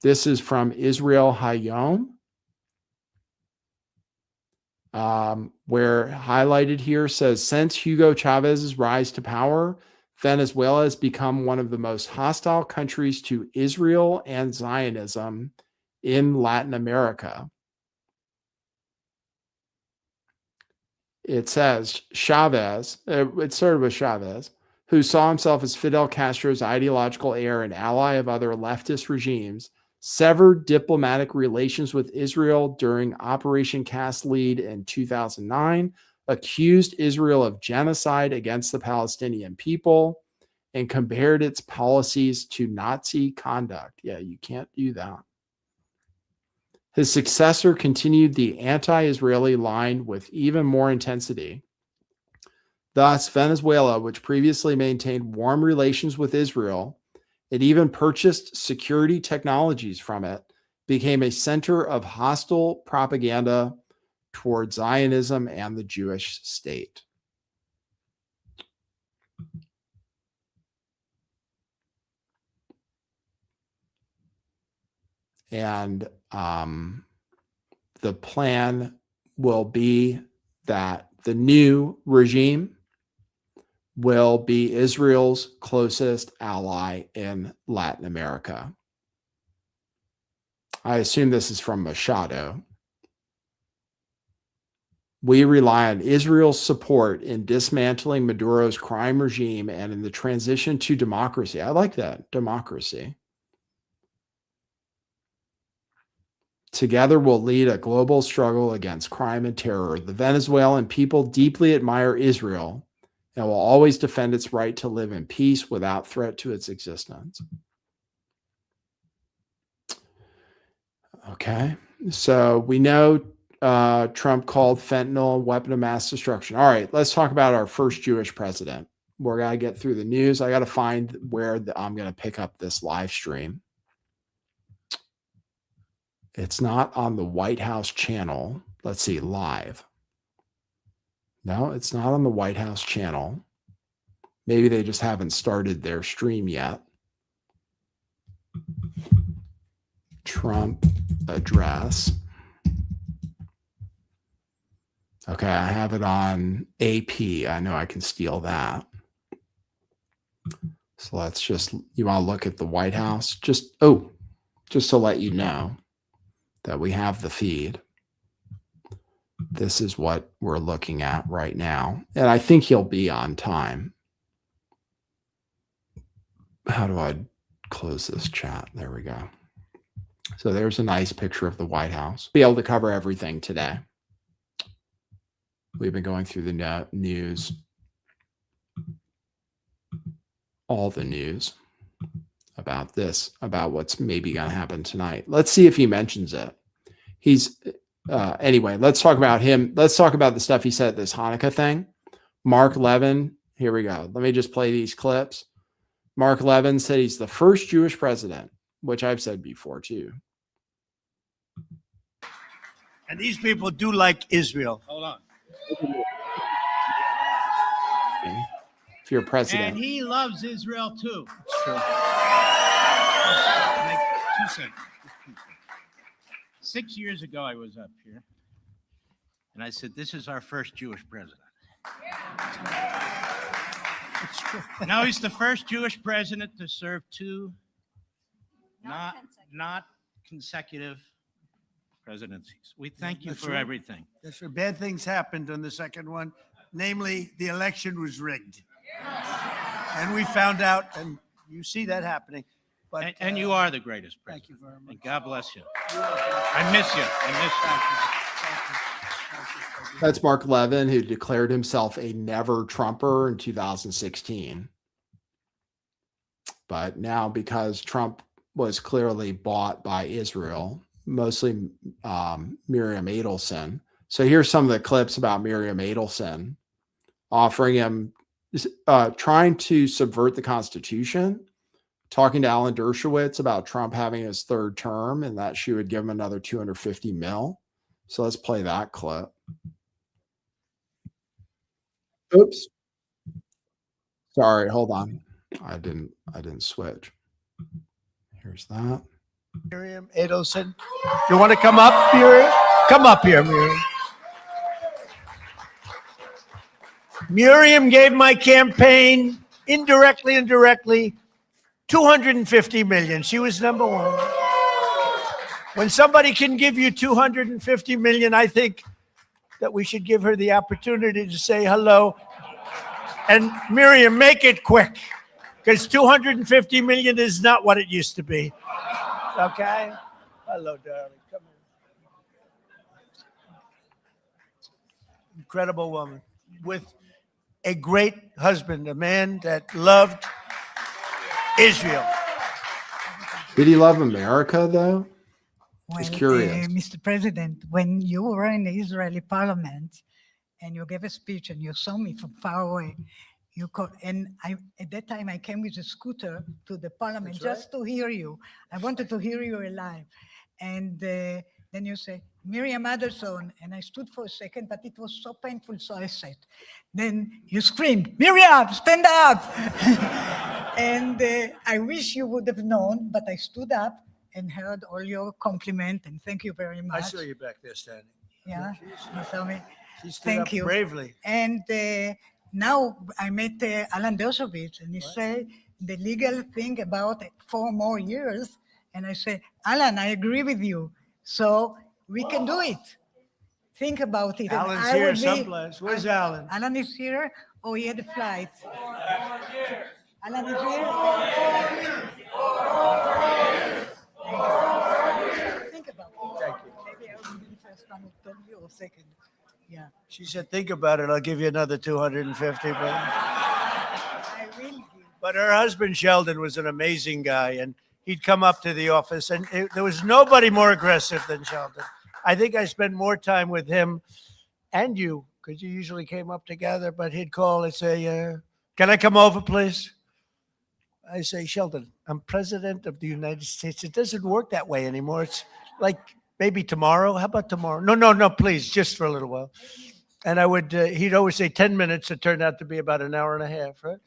This is from Israel Hayom. where highlighted here says, since Hugo Chavez's rise to power, Venezuela has become one of the most hostile countries to Israel and Zionism in Latin America. It says Chavez, it started with Chavez, who saw himself as Fidel Castro's ideological heir and ally of other leftist regimes, severed diplomatic relations with Israel during Operation Cast Lead in 2009, accused Israel of genocide against the Palestinian people, and compared its policies to Nazi conduct. Yeah, you can't do that. His successor continued the anti-Israeli line with even more intensity. Thus, Venezuela, which previously maintained warm relations with Israel, it even purchased security technologies from it, became a center of hostile propaganda toward Zionism and the Jewish state. And the plan will be that the new regime will be Israel's closest ally in Latin America. I assume this is from Machado. We rely on Israel's support in dismantling Maduro's crime regime and in the transition to democracy. I like that, democracy. Together we'll lead a global struggle against crime and terror. The Venezuelan people deeply admire Israel and will always defend its right to live in peace without threat to its existence. Okay, so we know Trump called fentanyl a weapon of mass destruction. All right, let's talk about our first Jewish president. We're going to get through the news. I got to find where I'm going to pick up this live stream. It's not on the White House channel. Let's see, live. No, it's not on the White House channel. Maybe they just haven't started their stream yet. Trump address. Okay, I have it on AP. I know I can steal that. So let's just, you want to look at the White House? Just to let you know that we have the feed. This is what we're looking at right now. And I think he'll be on time. How do I close this chat? There we go. So there's a nice picture of the White House. Be able to cover everything today. We've been going through the news, all the news about this, about what's maybe going to happen tonight. Let's see if he mentions it. Anyway, let's talk about him. Let's talk about the stuff he said at this Hanukkah thing. Mark Levin, here we go. Let me just play these clips. Mark Levin said he's the first Jewish president, which I've said before too. And these people do like Israel. Hold on. If you're president. And he loves Israel too. It's true. Like 2 seconds. 6 years ago, I was up here, and I said, "This is our first Jewish president." It's true. Now he's the first Jewish president to serve two not consecutive presidencies. We thank you That's for right. everything. Yes, sir. Bad things happened on the second one. Namely, the election was rigged. And we found out, and you see that happening. But And you are the greatest thank president. you very much. And God bless you. I miss you. That's Mark Levin, who declared himself a never Trumper in 2016. But now, because Trump was clearly bought by Israel, mostly Miriam Adelson. So here's some of the clips about Miriam Adelson offering him, trying to subvert the Constitution, talking to Alan Dershowitz about Trump having his third term and that she would give him another $250 million. So let's play that clip. Oops. Sorry, hold on. I didn't switch. Here's that. Miriam Adelson. You want to come up, Miriam? Come up here, Miriam. Miriam gave my campaign indirectly, 250 million. She was number one. When somebody can give you 250 million, I think that we should give her the opportunity to say hello. And Miriam, make it quick, because 250 million is not what it used to be. Okay? Hello, darling. Come on. Incredible woman with a great husband, a man that loved Israel. Did he love America, though? Just curious. Mr. President, when you were in the Israeli parliament and you gave a speech and you saw me from far away, at that time I came with a scooter to the parliament just to hear you. I wanted to hear you alive. And then you say, Miriam Adelson, and I stood for a second, but it was so painful, so I sat. Then you screamed, Miriam, stand up! And I wish you would have known, but I stood up and heard all your compliment, and thank you very much. I saw you back there standing. Yeah, you saw me. She stood Thank up you. bravely. And now I met Alan Dershowitz, and he said the legal thing about 4 more years. And I said, Alan, I agree with you. So we can do it. Think about it. Alan's and I here would be- someplace. Where's Alan? Alan is here, or he had a flight? Alan is here? Think about it. Thank you. Maybe I will be the first one to tell you, or second. Yeah. She said, think about it. I'll give you another 250 million. I will give. But her husband, Sheldon, was an amazing guy. And he'd come up to the office, and there was nobody more aggressive than Sheldon. I think I spent more time with him and you, because you usually came up together, but he'd call and say, can I come over, please? I say, Sheldon, I'm president of the United States. It doesn't work that way anymore. It's like maybe tomorrow. How about tomorrow? No, please, just for a little while. And I would, he'd always say 10 minutes. It turned out to be about an hour and a half, right?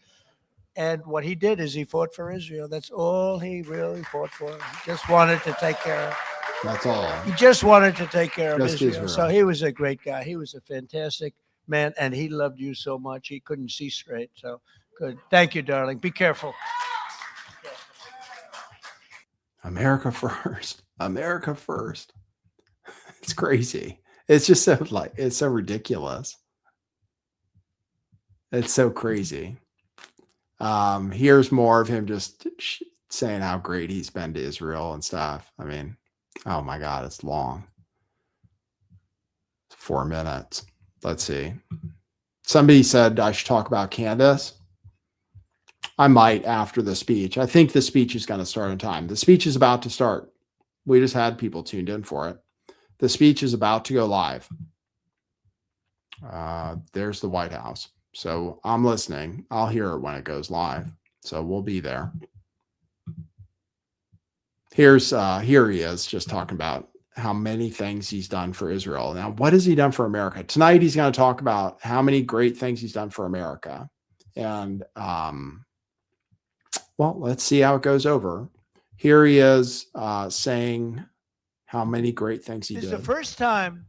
And what he did is he fought for Israel. That's all he really fought for. He just wanted to take care of. That's all. He just wanted to take care of Just Israel. Israel. So he was a great guy. He was a fantastic man, and he loved you so much. He couldn't see straight. So good. Thank you, darling. Be careful. America first. America first. It's crazy. It's just so it's so ridiculous. It's so crazy. Here's more of him just saying how great he's been to Israel and stuff. I mean, oh my God, it's long. 4 minutes. Let's see. Somebody said I should talk about Candace. I might after the speech. I think the speech is going to start on time. The speech is about to start. We just had people tuned in for it. The speech is about to go live. There's the White House. So I'm listening. I'll hear it when it goes live. So we'll be there. Here he is just talking about how many things he's done for Israel. Now, what has he done for America? Tonight, he's going to talk about how many great things he's done for America. And, well, let's see how it goes over. Here he is saying how many great things he did. This is the first time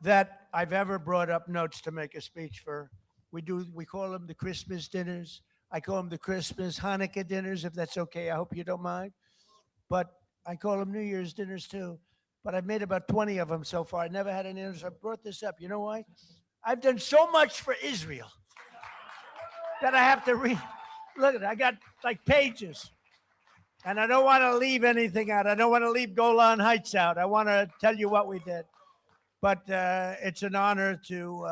that I've ever brought up notes to make a speech for. We call them the Christmas dinners. I call them the Christmas Hanukkah dinners, if that's okay. I hope you don't mind. But I call them New Year's dinners too. But I've made about 20 of them so far. I never had any others. I brought this up. You know why? I've done so much for Israel that I have to read. Look at it. I got like pages. And I don't want to leave anything out. I don't want to leave Golan Heights out. I want to tell you what we did. But it's an honor to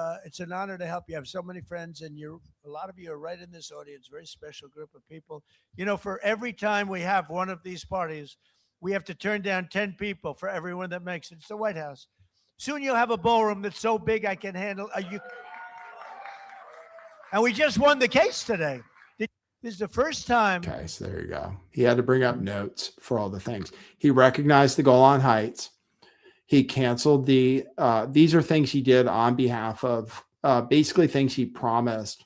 help you. I have so many friends, and a lot of you are right in this audience. Very special group of people. You know, for every time we have one of these parties, we have to turn down 10 people for everyone that makes it. It's the White House. Soon you'll have a ballroom that's so big I can handle. And we just won the case today. This is the first time. Okay, so there you go. He had to bring up notes for all the things. He recognized the Golan Heights. He canceled these are things he did on behalf of basically things he promised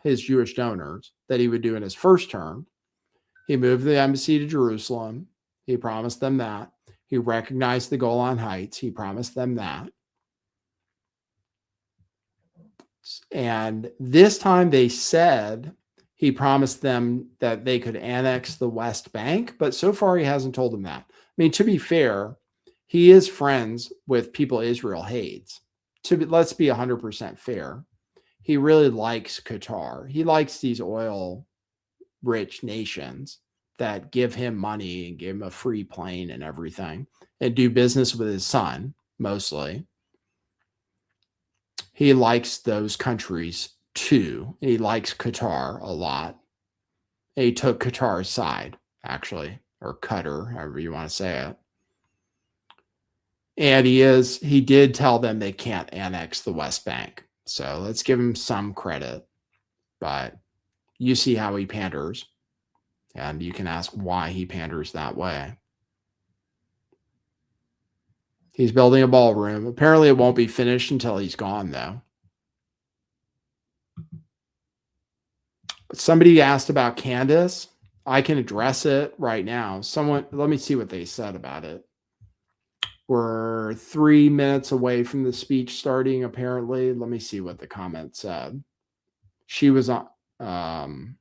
his Jewish donors that he would do in his first term. He moved the embassy to Jerusalem. He promised them that. He recognized the Golan Heights. He promised them that. And this time they said he promised them that they could annex the West Bank, but so far he hasn't told them that. I mean, to be fair, he is friends with people Israel hates. Let's be 100% fair. He really likes Qatar. He likes these oil-rich nations that give him money and give him a free plane and everything and do business with his son, mostly. He likes those countries too. He likes Qatar a lot. He took Qatar's side, actually, or Qatar, however you want to say it. And he did tell them they can't annex the West Bank. So let's give him some credit. But you see how he panders. And you can ask why he panders that way. He's building a ballroom. Apparently it won't be finished until he's gone, though. Somebody asked about Candace. I can address it right now. Let me see what they said about it. We're 3 minutes away from the speech starting, apparently. Let me see what the comment said. She was on,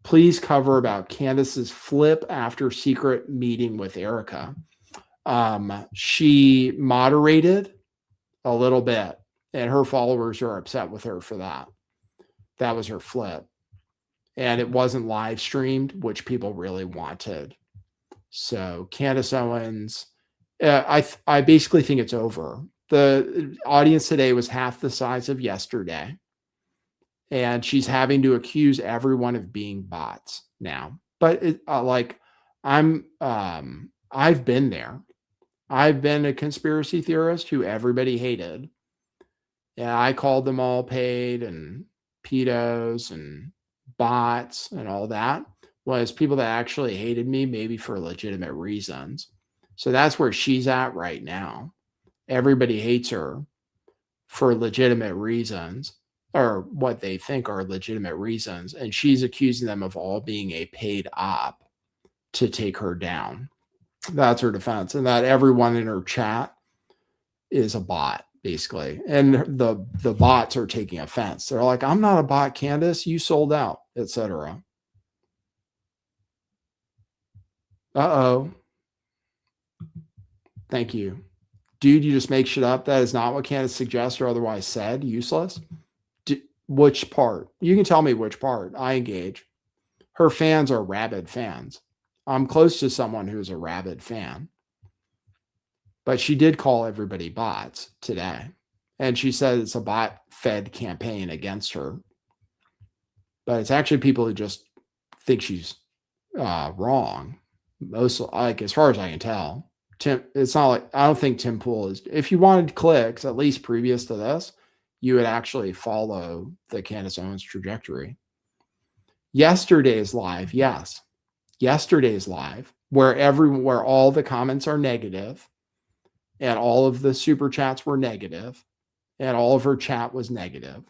please cover about Candace's flip after secret meeting with Erica. She moderated a little bit, and her followers are upset with her for that. That was her flip. And it wasn't live streamed, which people really wanted. So Candace Owens, I basically think it's over. The audience today was half the size of yesterday. And she's having to accuse everyone of being bots now. But I've been there. I've been a conspiracy theorist who everybody hated. And I called them all paid and pedos and bots and all that. Was people that actually hated me, maybe for legitimate reasons. So that's where she's at right now. Everybody hates her for legitimate reasons, or what they think are legitimate reasons. And she's accusing them of all being a paid op to take her down. That's her defense. And that everyone in her chat is a bot, basically. And the bots are taking offense. They're like, I'm not a bot, Candace. You sold out, etc. Uh-oh. Thank you. Dude, you just make shit up. That is not what Candace suggests or otherwise said. Useless. Which part? You can tell me which part. I engage. Her fans are rabid fans. I'm close to someone who's a rabid fan. But she did call everybody bots today. And she said it's a bot-fed campaign against her. But it's actually people who just think she's wrong. Most, like, as far as I can tell. Tim, it's not like, I don't think Tim Pool is, if you wanted clicks, at least previous to this, you would actually follow the Candace Owens trajectory. Yesterday's live, yes. Yesterday's live, where all the comments are negative, and all of the super chats were negative, and all of her chat was negative.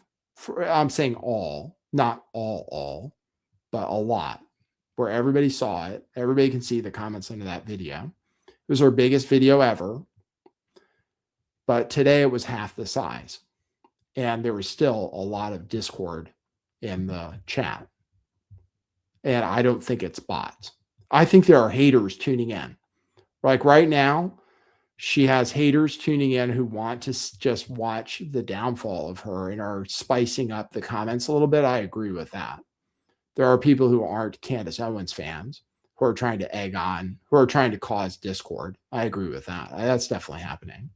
I'm saying all, not all, but a lot, where everybody saw it. Everybody can see the comments under that video. It was her biggest video ever. But today it was half the size. And there was still a lot of discord in the chat. And I don't think it's bots. I think there are haters tuning in. Like right now, she has haters tuning in who want to just watch the downfall of her and are spicing up the comments a little bit. I agree with that. There are people who aren't Candace Owens fans who are trying to egg on, who are trying to cause discord. I agree with that. That's definitely happening.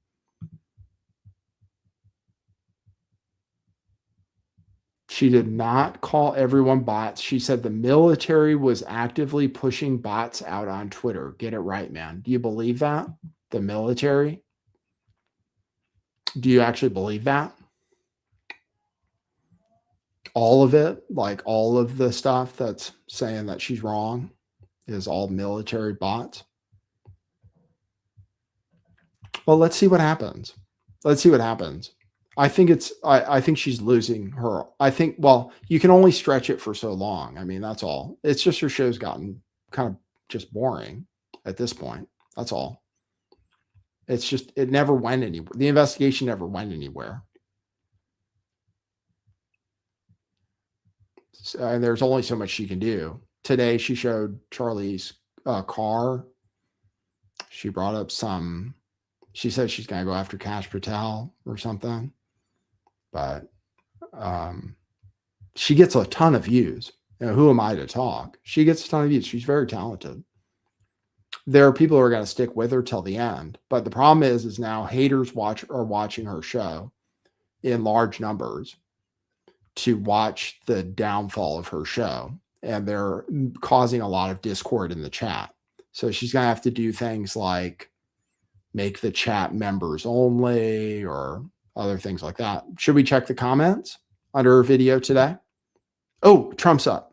She did not call everyone bots. She said the military was actively pushing bots out on Twitter. Get it right, man. Do you believe that? The military? Do you actually believe that? All of it, like all of the stuff that's saying that she's wrong, is all military bots? Well, let's see what happens. Let's see what happens. I think she's losing her. I think, well, you can only stretch it for so long. I mean, that's all. It's just her show's gotten kind of just boring at this point. That's all. It's just, it never went anywhere. The investigation never went anywhere. And there's only so much she can do. Today, she showed Charlie's car. She brought up she said she's going to go after Kash Patel or something. But she gets a ton of views. Who am I to talk? She gets a ton of views. She's very talented. There are people who are going to stick with her till the end. But the problem is now haters are watching her show in large numbers to watch the downfall of her show. And they're causing a lot of discord in the chat. So she's going to have to do things like make the chat members only or other things like that. Should we check the comments under her video today? Oh, Trump's up.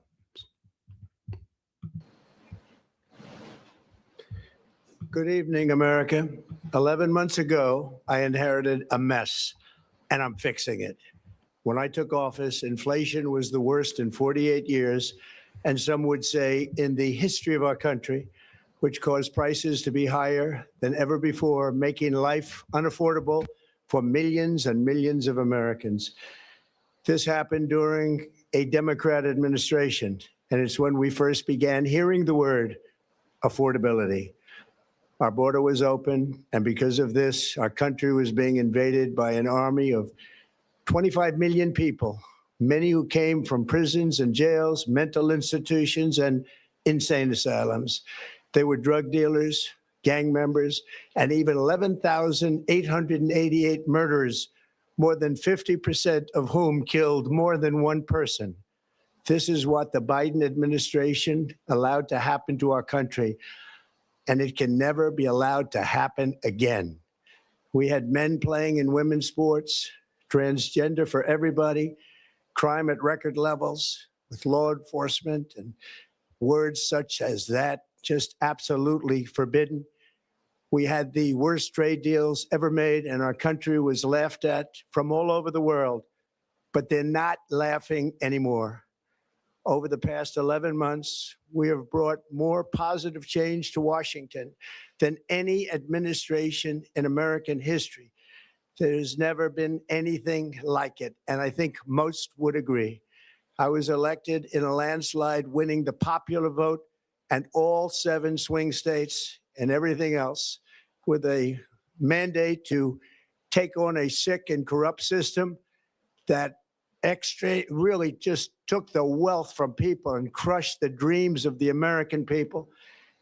Good evening, America. 11 months ago, I inherited a mess, and I'm fixing it. When I took office, inflation was the worst in 48 years, and some would say in the history of our country, which caused prices to be higher than ever before, making life unaffordable for millions and millions of Americans. This happened during a Democrat administration, and it's when we first began hearing the word affordability. Our border was open, and because of this, our country was being invaded by an army of 25 million people, many who came from prisons and jails, mental institutions, and insane asylums. They were drug dealers, gang members, and even 11,888 murderers, more than 50% of whom killed more than one person. This is what the Biden administration allowed to happen to our country, and it can never be allowed to happen again. We had men playing in women's sports, transgender for everybody, crime at record levels with law enforcement, and words such as that just absolutely forbidden. We had the worst trade deals ever made, and our country was laughed at from all over the world, but they're not laughing anymore. Over the past 11 months, we have brought more positive change to Washington than any administration in American history. There's never been anything like it, and I think most would agree. I was elected in a landslide, winning the popular vote and all 7 swing states and everything else, with a mandate to take on a sick and corrupt system that really just took the wealth from people and crushed the dreams of the American people.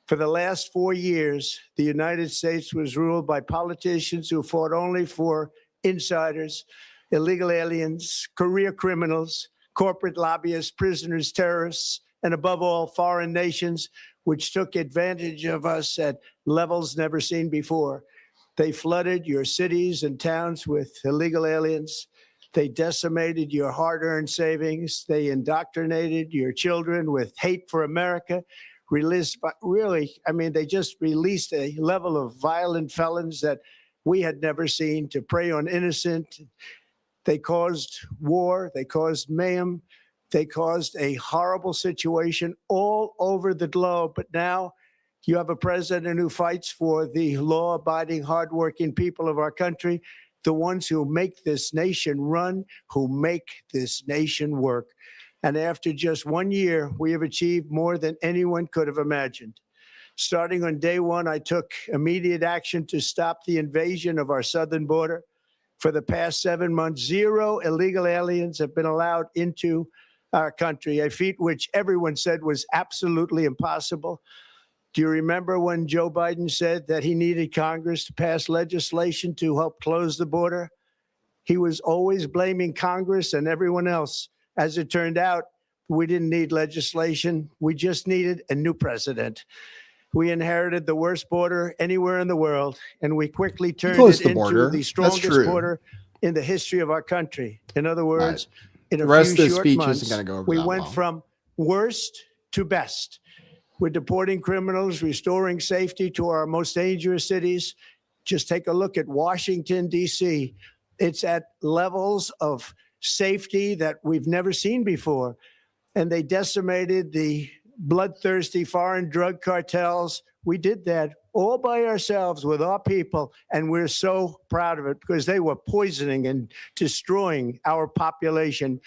For the last 4 years, the United States was ruled by politicians who fought only for insiders, illegal aliens, career criminals, corporate lobbyists, prisoners, terrorists, and above all, foreign nations, which took advantage of us at levels never seen before. They flooded your cities and towns with illegal aliens. They decimated your hard-earned savings. They indoctrinated your children with hate for America. They just released a level of violent felons that we had never seen to prey on innocent. They caused war. They caused mayhem. They caused a horrible situation all over the globe. But now you have a president who fights for the law-abiding, hardworking people of our country, the ones who make this nation run, who make this nation work. And after just 1 year, we have achieved more than anyone could have imagined. Starting on day one, I took immediate action to stop the invasion of our southern border. For the past 7 months, 0 illegal aliens have been allowed into our country, a feat which everyone said was absolutely impossible. Do you remember when Joe Biden said that he needed Congress to pass legislation to help close the border? He was always blaming Congress and everyone else. As it turned out, we didn't need legislation. We just needed a new president. We inherited the worst border anywhere in the world, and we quickly turned it into the strongest border in the history of our country. In other words, in a few short months, we went from worst to best. We're deporting criminals, restoring safety to our most dangerous cities. Just take a look at Washington, D.C. It's at levels of safety that we've never seen before. And they decimated the bloodthirsty foreign drug cartels. We did that all by ourselves with our people, and we're so proud of it because they were poisoning and destroying our population.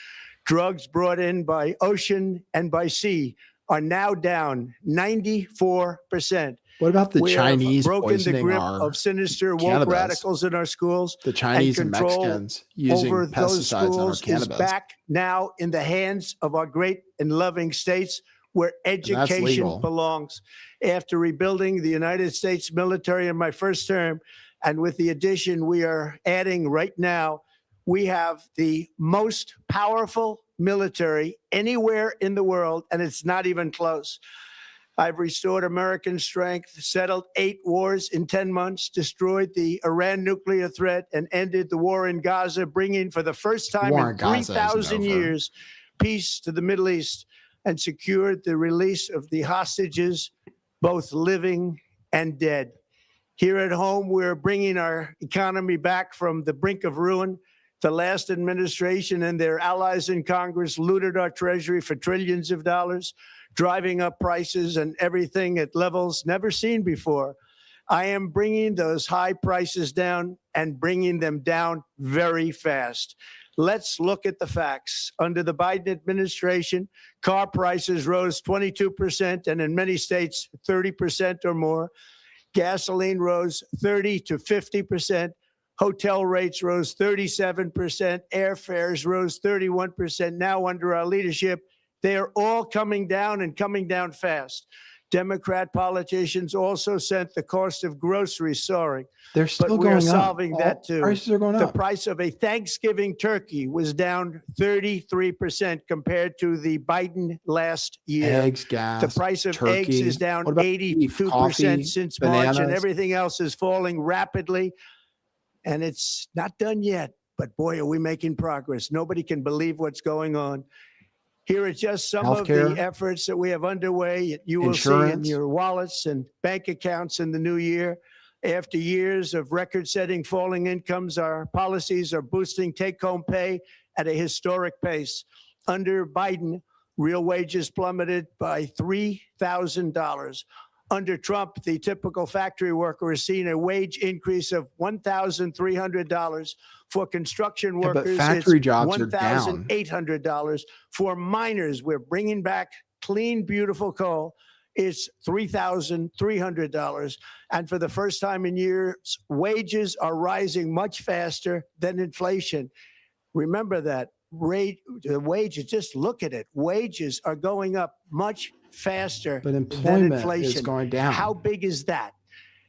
drugs brought in by ocean and by sea are now down 94%. What about the We Chinese have broken the poisoning grip our of sinister woke cannabis? radicals in our schools. The Chinese and control Mexicans using over those pesticides on our schools is cannabis. back now in the hands of our great and loving states where that's education legal. belongs. After rebuilding the United States military in my first term, and with the addition we are adding right now, we have the most powerful military anywhere in the world, and it's not even close. I've restored American strength, settled 8 wars in 10 months, destroyed the Iran nuclear threat, and ended the war in Gaza, bringing for the first time in 3,000 years peace to the Middle East, and secured the release of the hostages, both living and dead. Here at home, we're bringing our economy back from the brink of ruin. The last administration and their allies in Congress looted our treasury for trillions of dollars, driving up prices and everything at levels never seen before. I am bringing those high prices down and bringing them down very fast. Let's look at the facts. Under the Biden administration, car prices rose 22% and in many states 30% or more. Gasoline rose 30 to 50%. Hotel rates rose 37%. Airfares rose 31%. Now under our leadership, they are all coming down and coming down fast. Democrat politicians also sent the cost of groceries soaring. They're still but we going are solving up. that too. Prices are going The up. price of a Thanksgiving turkey was down 33% compared to the Biden last year. Eggs, gas, The price of turkey. eggs is down What about beef, 82% coffee, since March, and bananas? everything else is falling rapidly. And it's not done yet, but boy, are we making progress. Nobody can believe what's going on. Here are just some of Healthcare, the efforts that we have underway. You will see in insurance. your wallets and bank accounts in the new year. After years of record-setting falling incomes, our policies are boosting take-home pay at a historic pace. Under Biden, real wages plummeted by $3,000. Under Trump, the typical factory worker has seen a wage increase of $1,300. For construction Yeah, but workers, factory it's jobs are down. $1,800. For miners, we're bringing back clean, beautiful coal. It's $3,300. And for the first time in years, wages are rising much faster than inflation. Remember that. The wages, just look at it. Wages are going up much faster But than employment inflation. is going down. How big is that?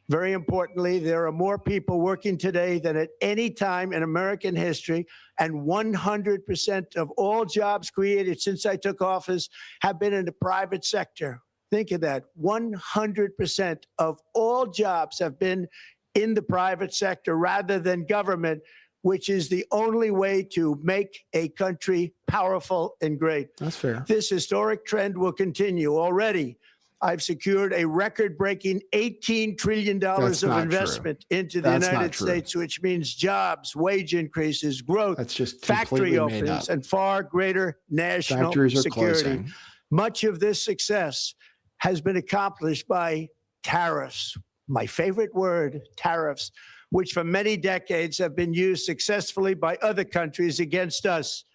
Very importantly, there are more people working today than at any time in American history, and 100% of all jobs created since I took office have been in the private sector. Think of that. 100% of all jobs have been in the private sector rather than government, which is the only way to make a country powerful and great. That's fair. This historic trend will continue. Already, I've secured a record-breaking $18 trillion That's of not investment into the That's not United true. States, which means jobs, wage increases, growth, That's just factory completely made openings, up. and far greater national Factories are security. closing. Much of this success has been accomplished by tariffs. My favorite word, tariffs, which for many decades have been used successfully by other countries against us,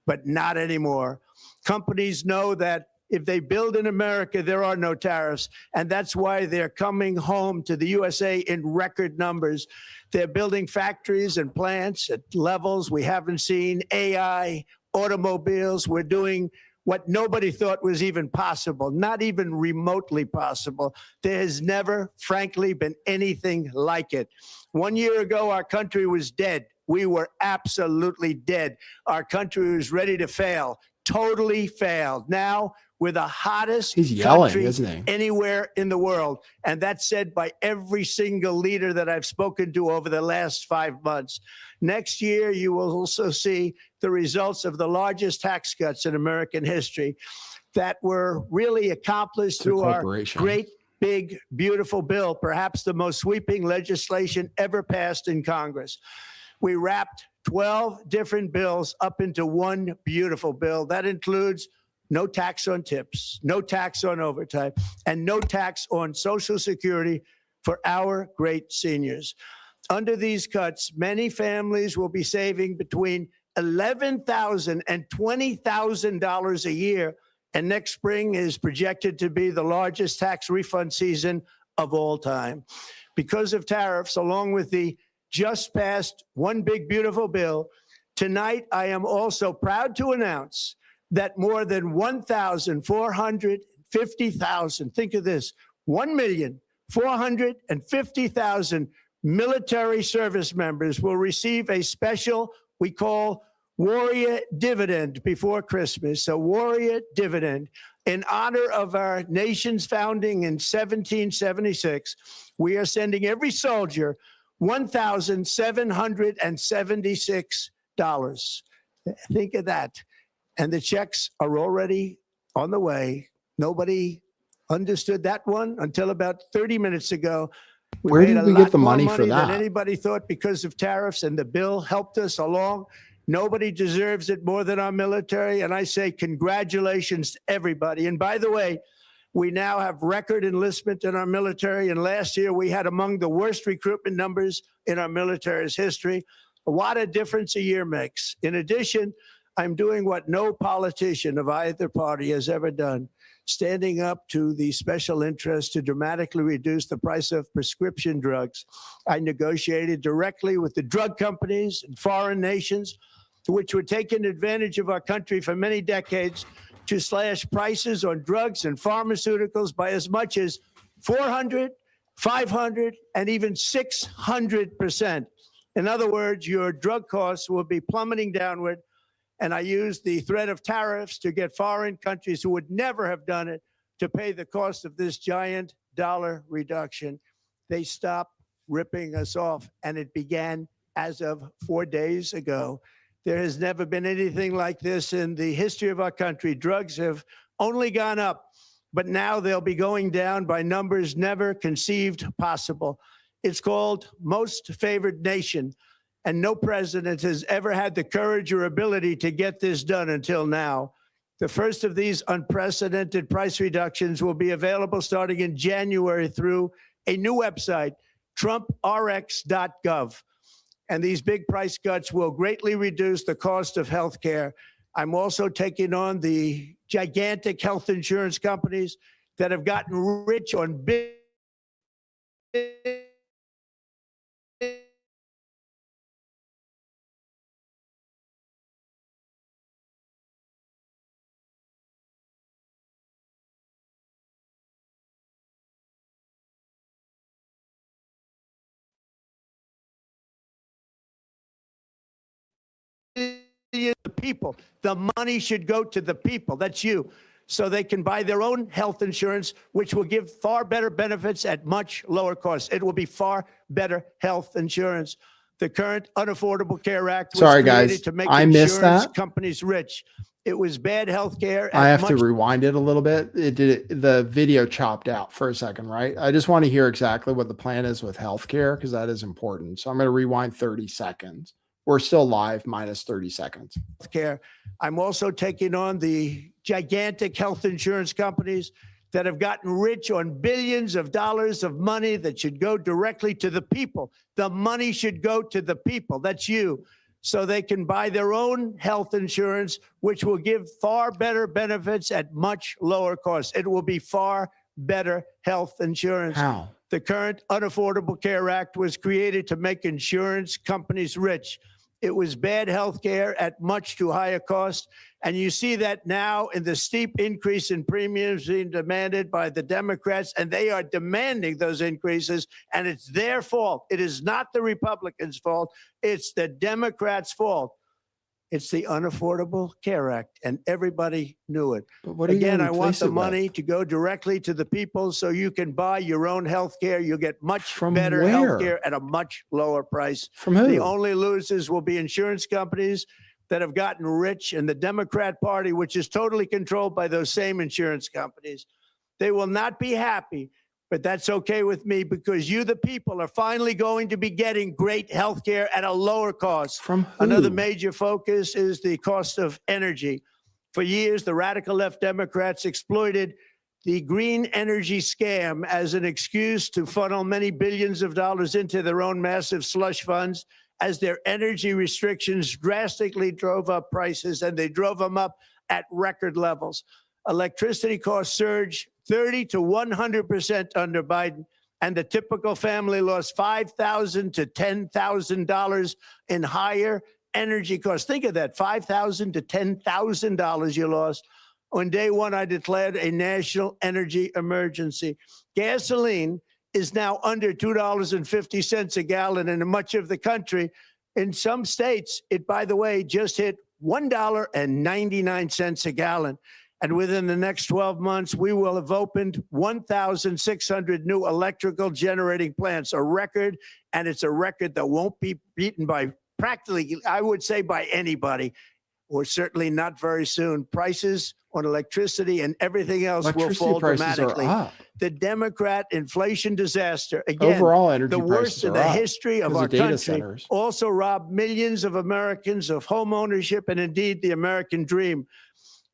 but not anymore. Companies know that if they build in America, there are no tariffs, and that's why they're coming home to the USA in record numbers. They're building factories and plants at levels we haven't seen, AI, automobiles. We're doing what nobody thought was even possible, not even remotely possible. There has never, frankly, been anything like it. 1 year ago, our country was dead. We were absolutely dead. Our country was ready to fail, totally failed. Now, we're the hottest He's yelling, country isn't he? anywhere in the world. And that's said by every single leader that I've spoken to over the last 5 months. Next year, you will also see the results of the largest tax cuts in American history that were really accomplished through our great, big, beautiful bill, perhaps the most sweeping legislation ever passed in Congress. We wrapped 12 different bills up into one beautiful bill. That includes no tax on tips, no tax on overtime, and no tax on Social Security for our great seniors. Under these cuts, many families will be saving between $11,000 and $20,000 a year. And next spring is projected to be the largest tax refund season of all time. Because of tariffs, along with the just passed One Big Beautiful Bill, tonight I am also proud to announce that more than 1,450,000, think of this, 1,450,000 military service members will receive a special, we call Warrior Dividend before Christmas, a Warrior Dividend. In honor of our nation's founding in 1776, we are sending every soldier $1,776. Think of that. And the checks are already on the way. Nobody understood that one until about 30 minutes ago. Where did we get the money for that? Than anybody thought because of tariffs, and the bill helped us along. Nobody deserves it more than our military. And I say congratulations to everybody. And by the way, we now have record enlistment in our military. And last year we had among the worst recruitment numbers in our military's history. What a difference a year makes. In addition, I'm doing what no politician of either party has ever done, standing up to the special interest to dramatically reduce the price of prescription drugs. I negotiated directly with the drug companies and foreign nations, which were taking advantage of our country for many decades, to slash prices on drugs and pharmaceuticals by as much as 400, 500, and even 600%. In other words, your drug costs will be plummeting downward. And I used the threat of tariffs to get foreign countries who would never have done it to pay the cost of this giant dollar reduction. They stopped ripping us off, and it began as of 4 days ago. There has never been anything like this in the history of our country. Drugs have only gone up, but now they'll be going down by numbers never conceived possible. It's called Most Favored Nation, and no president has ever had the courage or ability to get this done until now. The first of these unprecedented price reductions will be available starting in January through a new website, trumprx.gov. And these big price cuts will greatly reduce the cost of health care. I'm also taking on the gigantic health insurance companies that have gotten rich on big the people. The money should go to the people. That's you. So they can buy their own health insurance, which will give far better benefits at much lower costs. It will be far better health insurance. The current Unaffordable Care Act was created to make insurance companies rich. It was bad health care. I have to rewind it a little bit. The video chopped out for a second, right? I just want to hear exactly what the plan is with healthcare, because that is important. So I'm going to rewind 30 seconds. We're still live minus 30 seconds. Healthcare. I'm also taking on the gigantic health insurance companies that have gotten rich on billions of dollars of money that should go directly to the people. The money should go to the people. That's you. So they can buy their own health insurance, which will give far better benefits at much lower costs. It will be far better health insurance. How? The current Unaffordable Care Act was created to make insurance companies rich. It was bad health care at much too high a cost. And you see that now in the steep increase in premiums being demanded by the Democrats, and they are demanding those increases, and it's their fault. It is not the Republicans' fault. It's the Democrats' fault. It's the Unaffordable Care Act, and everybody knew it. Again, I want the money to go directly to the people so you can buy your own health care. You'll get much better health care at a much lower price. From who? The only losers will be insurance companies that have gotten rich, and the Democrat Party, which is totally controlled by those same insurance companies. They will not be happy, but that's okay with me, because you, the people, are finally going to be getting great health care at a lower cost. From who? Another major focus is the cost of energy. For years, the radical left Democrats exploited the green energy scam as an excuse to funnel many billions of dollars into their own massive slush funds as their energy restrictions drastically drove up prices, and they drove them up at record levels. Electricity costs surged 30 to 100% under Biden, and the typical family lost $5,000 to $10,000 in higher energy costs. Think of that, $5,000 to $10,000 you lost. On day one, I declared a national energy emergency. Gasoline is now under $2.50 a gallon in much of the country. In some states, it, by the way, just hit $1.99 a gallon. And within the next 12 months, we will have opened 1,600 new electrical generating plants, a record, and it's a record that won't be beaten by practically, I would say, by anybody, or certainly not very soon. Prices on electricity and everything else will fall dramatically. The Democrat inflation disaster, again, overall energy the worst in the history of our country, centers also robbed millions of Americans of home ownership and indeed the American dream.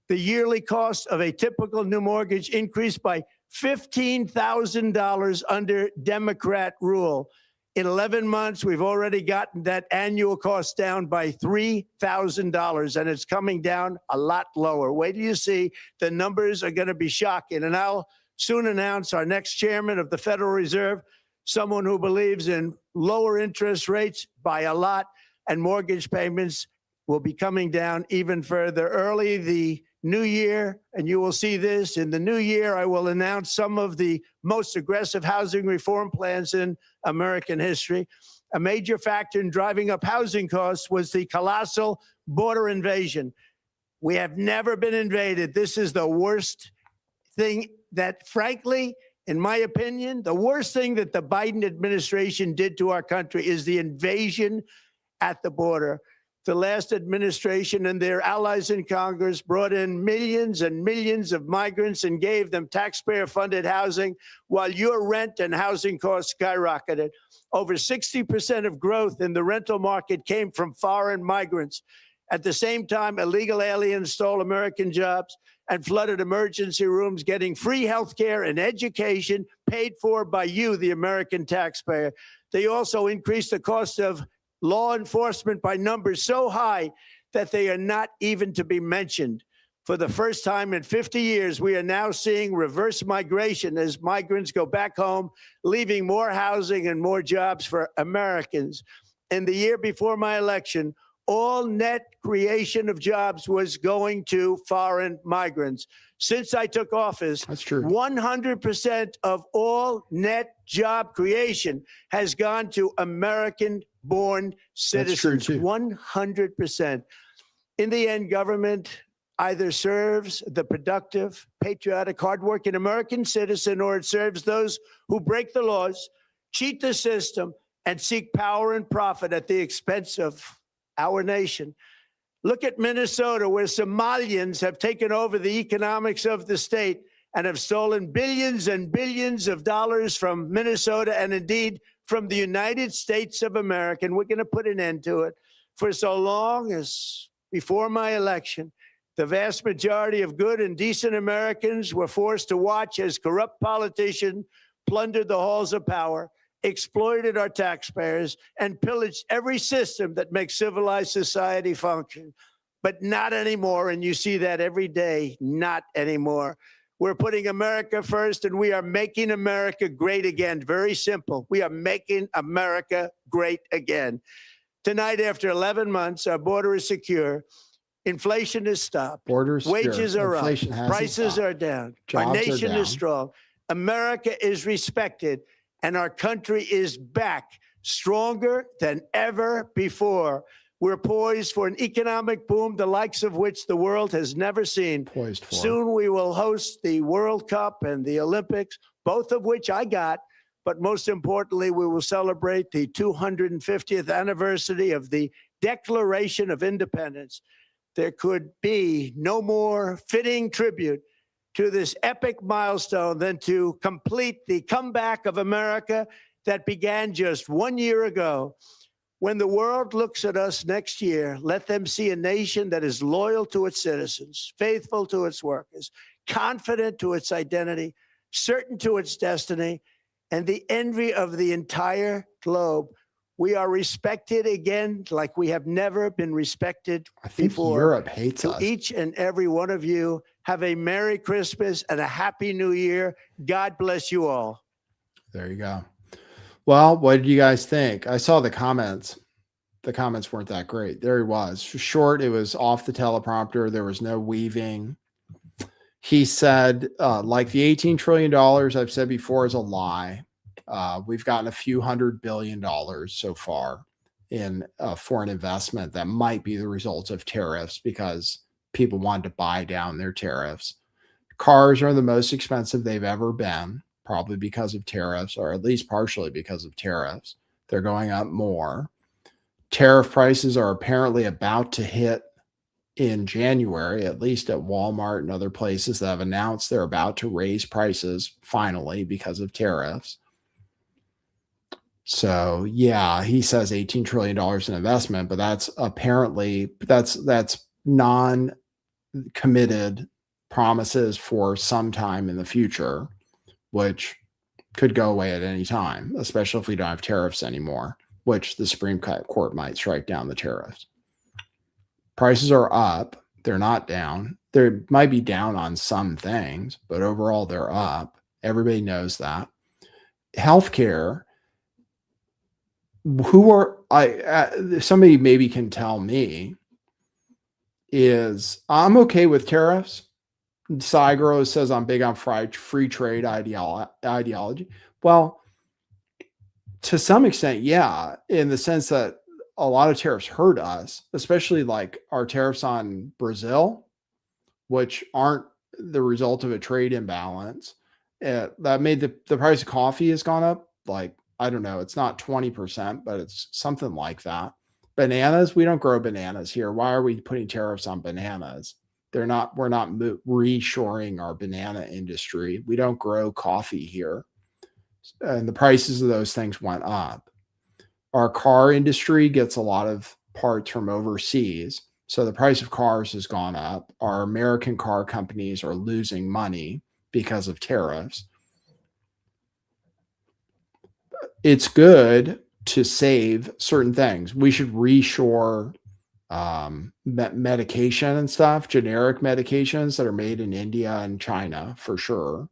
The yearly cost of a typical new mortgage increased by $15,000 under Democrat rule. In 11 months, we've already gotten that annual cost down by $3,000, and it's coming down a lot lower. Wait till you see. The numbers are going to be shocking. And I'll soon announce our next chairman of the Federal Reserve, someone who believes in lower interest rates by a lot, and mortgage payments will be coming down even further. Early the new year, and you will see this, in the new year, I will announce some of the most aggressive housing reform plans in American history. A major factor in driving up housing costs was the colossal border invasion. We have never been invaded. This is the worst thing that, frankly, in my opinion, the worst thing that the Biden administration did to our country is the invasion at the border. The last administration and their allies in Congress brought in millions and millions of migrants and gave them taxpayer-funded housing while your rent and housing costs skyrocketed. Over 60% of growth in the rental market came from foreign migrants. At the same time, illegal aliens stole American jobs and flooded emergency rooms, getting free health care and education paid for by you, the American taxpayer. They also increased the cost of law enforcement by numbers so high that they are not even to be mentioned. For the first time in 50 years, we are now seeing reverse migration as migrants go back home, leaving more housing and more jobs for Americans. In the year before my election, all net creation of jobs was going to foreign migrants. Since I took office, that's true. 100% of all net job creation has gone to American-born citizens. 100%. In the end, government either serves the productive, patriotic, hardworking American citizen, or it serves those who break the laws, cheat the system, and seek power and profit at the expense of our nation. Look at Minnesota, where Somalians have taken over the economics of the state and have stolen billions and billions of dollars from Minnesota and indeed from the United States of America. And we're going to put an end to it. For so long as before my election, the vast majority of good and decent Americans were forced to watch as corrupt politicians plundered the halls of power, exploited our taxpayers, and pillaged every system that makes civilized society function. But not anymore, and you see that every day, not anymore. We're putting America first, and we are making America great again. Very simple. We are making America great again. Tonight, after 11 months, our border is secure. Inflation is stopped. Wages are up. Prices are down. Our nation is strong. America is respected. And our country is back, stronger than ever before. We're poised for an economic boom, the likes of which the world has never seen. Soon we will host the World Cup and the Olympics, both of which I got. But most importantly, we will celebrate the 250th anniversary of the Declaration of Independence. There could be no more fitting tribute to this epic milestone than to complete the comeback of America that began just 1 year ago. When the world looks at us next year, let them see a nation that is loyal to its citizens, faithful to its workers, confident to its identity, certain to its destiny, and the envy of the entire globe. We are respected again like we have never been respected I think before. Europe hates To us. each and every one of you, have a Merry Christmas and a Happy New Year. God bless you all. There you go. Well, what did you guys think? I saw the comments. The comments weren't that great. There he was. Short, it was off the teleprompter. There was no weaving. He said, like the $18 trillion I've said before is a lie. We've gotten a few $100 billion so far in foreign investment that might be the result of tariffs because people wanted to buy down their tariffs. Cars are the most expensive they've ever been, probably because of tariffs, or at least partially because of tariffs. They're going up more. Tariff prices are apparently about to hit in January, at least at Walmart and other places that have announced they're about to raise prices finally because of tariffs. So yeah, he says $18 trillion in investment, but that's apparently that's non-committed promises for some time in the future, which could go away at any time, especially if we don't have tariffs anymore, which the Supreme Court might strike down the tariffs. Prices are up. They're not down. They might be down on some things, but overall they're up. Everybody knows that. Healthcare, somebody maybe can tell me, is I'm okay with tariffs. Cygro says I'm big on free trade ideology. Well, to some extent, yeah, in the sense that a lot of tariffs hurt us, especially like our tariffs on Brazil, which aren't the result of a trade imbalance. That made the price of coffee has gone up. Like, I don't know, it's not 20%, but it's something like that. Bananas, we don't grow bananas here. Why are we putting tariffs on bananas? We're not reshoring our banana industry. We don't grow coffee here. And the prices of those things went up. Our car industry gets a lot of parts from overseas. So the price of cars has gone up. Our American car companies are losing money because of tariffs. It's good to save certain things. We should reshore medication and stuff, generic medications that are made in India and China for sure.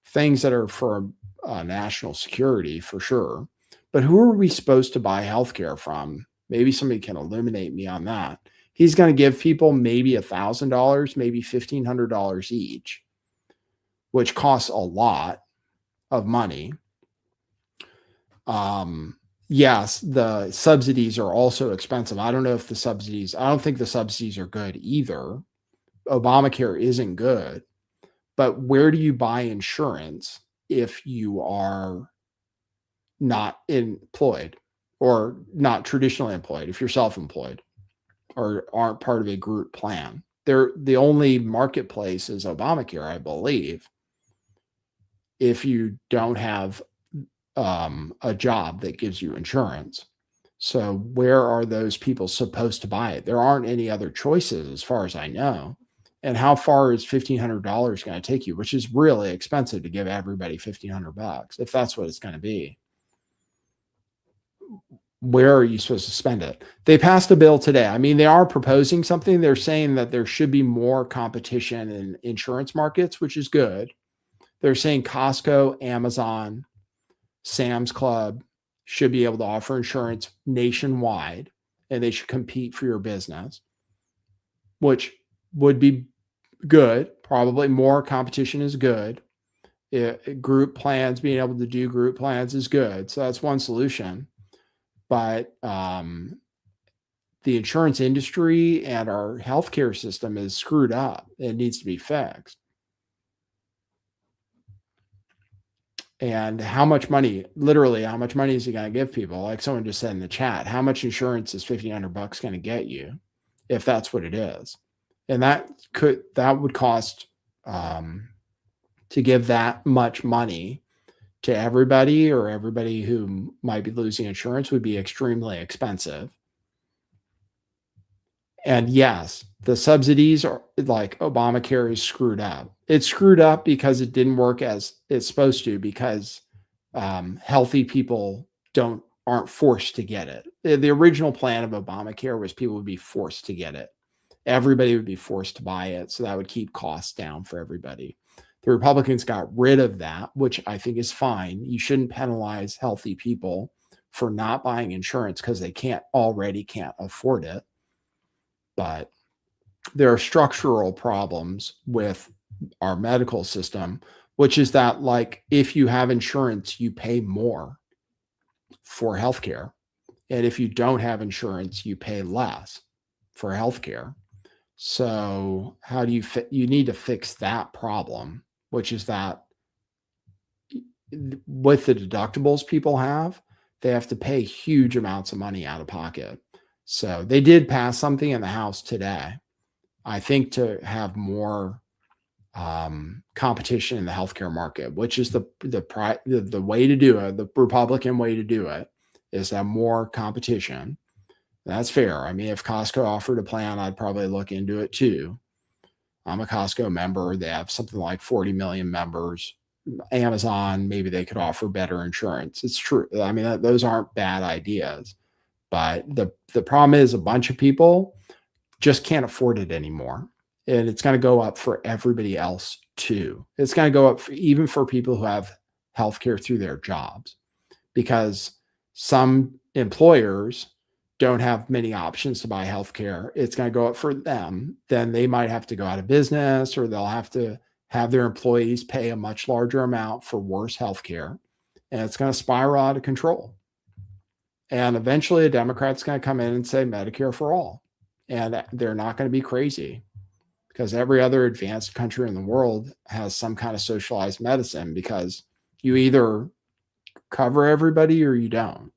Things that are for national security for sure. But who are we supposed to buy healthcare from? Maybe somebody can illuminate me on that. He's going to give people maybe $1,000, maybe $1,500 each, which costs a lot of money. Yes, the subsidies are also expensive. I don't think the subsidies are good either. Obamacare isn't good. But where do you buy insurance if you are not employed or not traditionally employed, if you're self-employed or aren't part of a group plan? The only marketplace is Obamacare, I believe, if you don't have a job that gives you insurance. So where are those people supposed to buy it? There aren't any other choices as far as I know. And how far is $1,500 going to take you, which is really expensive to give everybody $1,500 if that's what it's going to be. Where are you supposed to spend it? They passed a bill today. I mean, they are proposing something. They're saying that there should be more competition in insurance markets, which is good. They're saying Costco, Amazon, Sam's Club should be able to offer insurance nationwide, and they should compete for your business, which would be good. Probably more competition is good. Group plans, being able to do group plans is good. So that's one solution. But the insurance industry and our healthcare system is screwed up. It needs to be fixed. And how much money, literally, how much money is he going to give people? Like someone just said in the chat, how much insurance is $1,500 going to get you if that's what it is? And that would cost to give that much money to everybody, or everybody who might be losing insurance, would be extremely expensive. And yes, the subsidies are like Obamacare is screwed up. It's screwed up because it didn't work as it's supposed to, because healthy people don't aren't forced to get it. The original plan of Obamacare was people would be forced to get it. Everybody would be forced to buy it. So that would keep costs down for everybody. The Republicans got rid of that, which I think is fine. You shouldn't penalize healthy people for not buying insurance because they can't afford it. But there are structural problems with our medical system, which is that, like, if you have insurance, you pay more for healthcare. And if you don't have insurance, you pay less for healthcare. So how do you need to fix that problem, which is that with the deductibles people have, they have to pay huge amounts of money out of pocket. So they did pass something in the House today, I think, to have more competition in the healthcare market, which is the way to do it. The Republican way to do it is to have more competition. That's fair. I mean, if Costco offered a plan, I'd probably look into it too. I'm a Costco member. They have something like 40 million members. Amazon, maybe they could offer better insurance. It's true. I mean, those aren't bad ideas. But the problem is a bunch of people just can't afford it anymore. And it's going to go up for everybody else too. It's going to go up even for people who have healthcare through their jobs, because some employers don't have many options to buy healthcare. It's going to go up for them. Then they might have to go out of business, or they'll have to have their employees pay a much larger amount for worse healthcare. And it's going to spiral out of control. And eventually a Democrat's going to come in and say Medicare for all. And they're not going to be crazy, because every other advanced country in the world has some kind of socialized medicine, because you either cover everybody or you don't.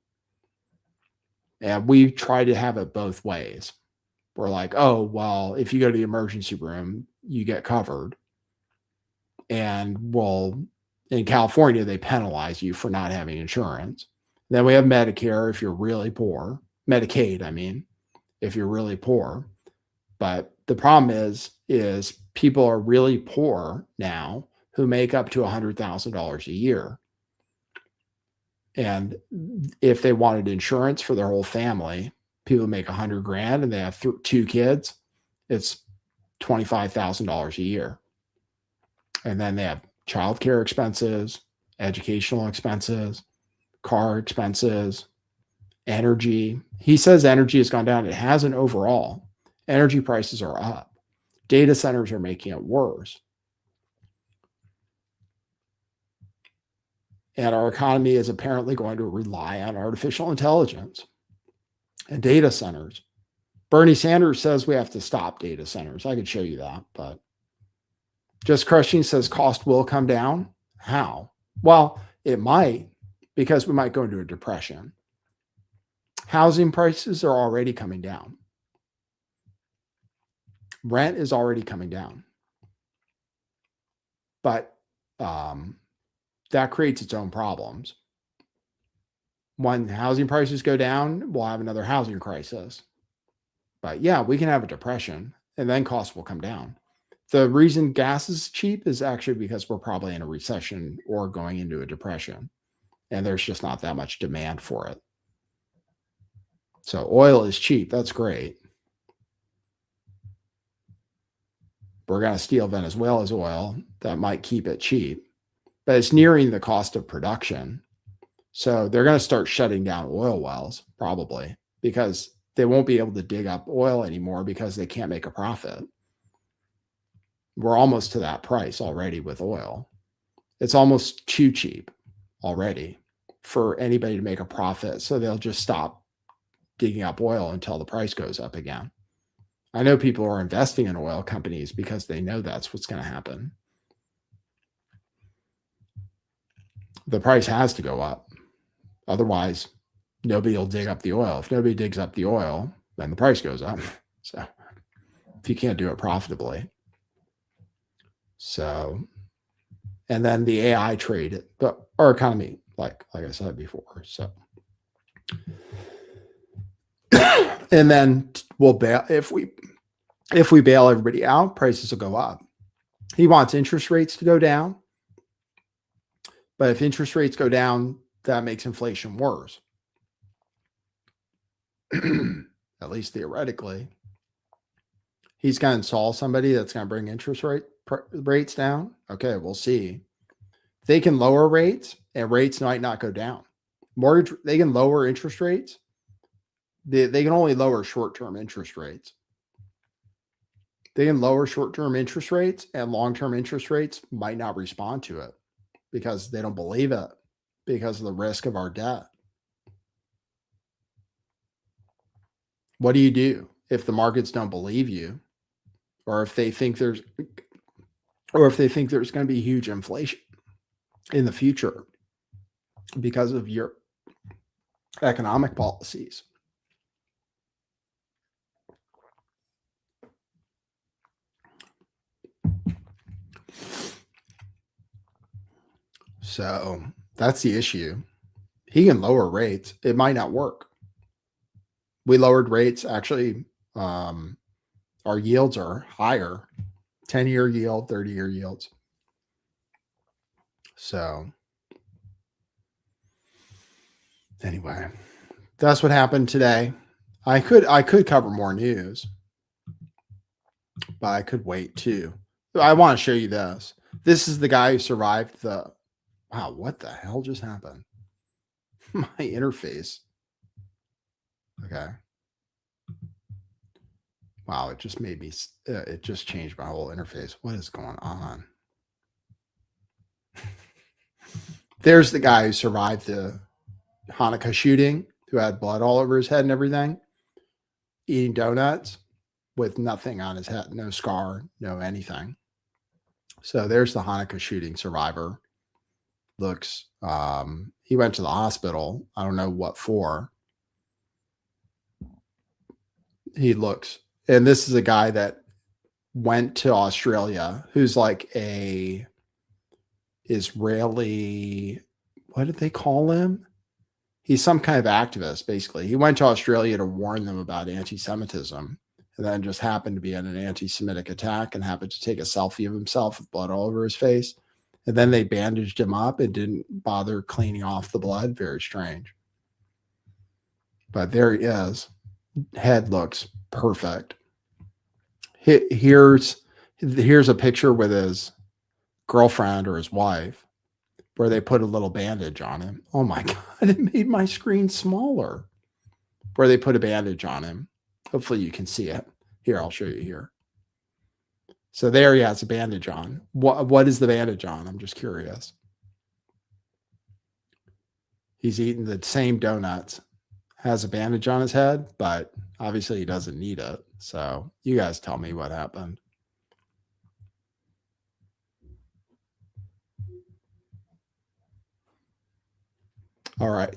And we try to have it both ways. We're like, oh, well, if you go to the emergency room, you get covered. And well, in California, they penalize you for not having insurance. Then we have Medicare if you're really poor. Medicaid, I mean, if you're really poor. But the problem is people are really poor now who make up to $100,000 a year. And if they wanted insurance for their whole family, people make $100,000 and they have 2 kids, it's $25,000 a year. And then they have childcare expenses, educational expenses, car expenses, energy. He says energy has gone down. It hasn't overall. Energy prices are up. Data centers are making it worse. And our economy is apparently going to rely on artificial intelligence and data centers. Bernie Sanders says we have to stop data centers. I could show you that, but Just Crushing says cost will come down. How? Well, it might, because we might go into a depression. Housing prices are already coming down. Rent is already coming down. But that creates its own problems. When housing prices go down, we'll have another housing crisis. But yeah, we can have a depression, and then costs will come down. The reason gas is cheap is actually because we're probably in a recession or going into a depression, and there's just not that much demand for it. So oil is cheap. That's great. We're going to steal Venezuela's oil. That might keep it cheap, but it's nearing the cost of production. So they're going to start shutting down oil wells probably, because they won't be able to dig up oil anymore because they can't make a profit. We're almost to that price already with oil. It's almost too cheap already for anybody to make a profit. So they'll just stop digging up oil until the price goes up again. I know people are investing in oil companies because they know that's what's going to happen. The price has to go up. Otherwise, nobody will dig up the oil. If nobody digs up the oil, then the price goes up. So if you can't do it profitably. So, and then the AI trade, but our economy, like I said before. So, and then we'll bail if we bail everybody out, prices will go up. He wants interest rates to go down, but if interest rates go down, that makes inflation worse. at least theoretically. He's going to install somebody that's going to bring interest rates down. Okay, we'll see. They can lower rates and rates might not go down. Mortgage, they can lower interest rates. They can only lower short-term interest rates. They can lower short-term interest rates, and long-term interest rates might not respond to it because they don't believe it because of the risk of our debt. What do you do if the markets don't believe you, or if they think there's going to be huge inflation in the future because of your economic policies? So that's the issue. He can lower rates. It might not work. We lowered rates. Actually, our yields are higher, 10-year yield, 30-year yields. So anyway, that's what happened today. I could cover more news, but I could wait too. I want to show you this. This is the guy who survived the, wow, what the hell just happened? My interface. Okay. Wow, it just made me, it just changed my whole interface. What is going on? There's the guy who survived the Hanukkah shooting, who had blood all over his head and everything, eating donuts with nothing on his head, no scar, no anything. So there's the Hanukkah shooting survivor. Looks, he went to the hospital. I don't know what for. He looks, and this is a guy that went to Australia, who's like a Israeli, what did they call him? He's some kind of activist, basically. He went to Australia to warn them about anti-Semitism, and then just happened to be in an anti-Semitic attack and happened to take a selfie of himself with blood all over his face. And then they bandaged him up and didn't bother cleaning off the blood. Very strange. But there he is. Head looks perfect. Here's a picture with his girlfriend or his wife where they put a little bandage on him. Oh my God, it made my screen smaller. Where they put a bandage on him. Hopefully you can see it. Here, I'll show you here. So there he has a bandage on. What is the bandage on? I'm just curious. He's eating the same donuts. Has a bandage on his head, but obviously he doesn't need it. So you guys tell me what happened. All right.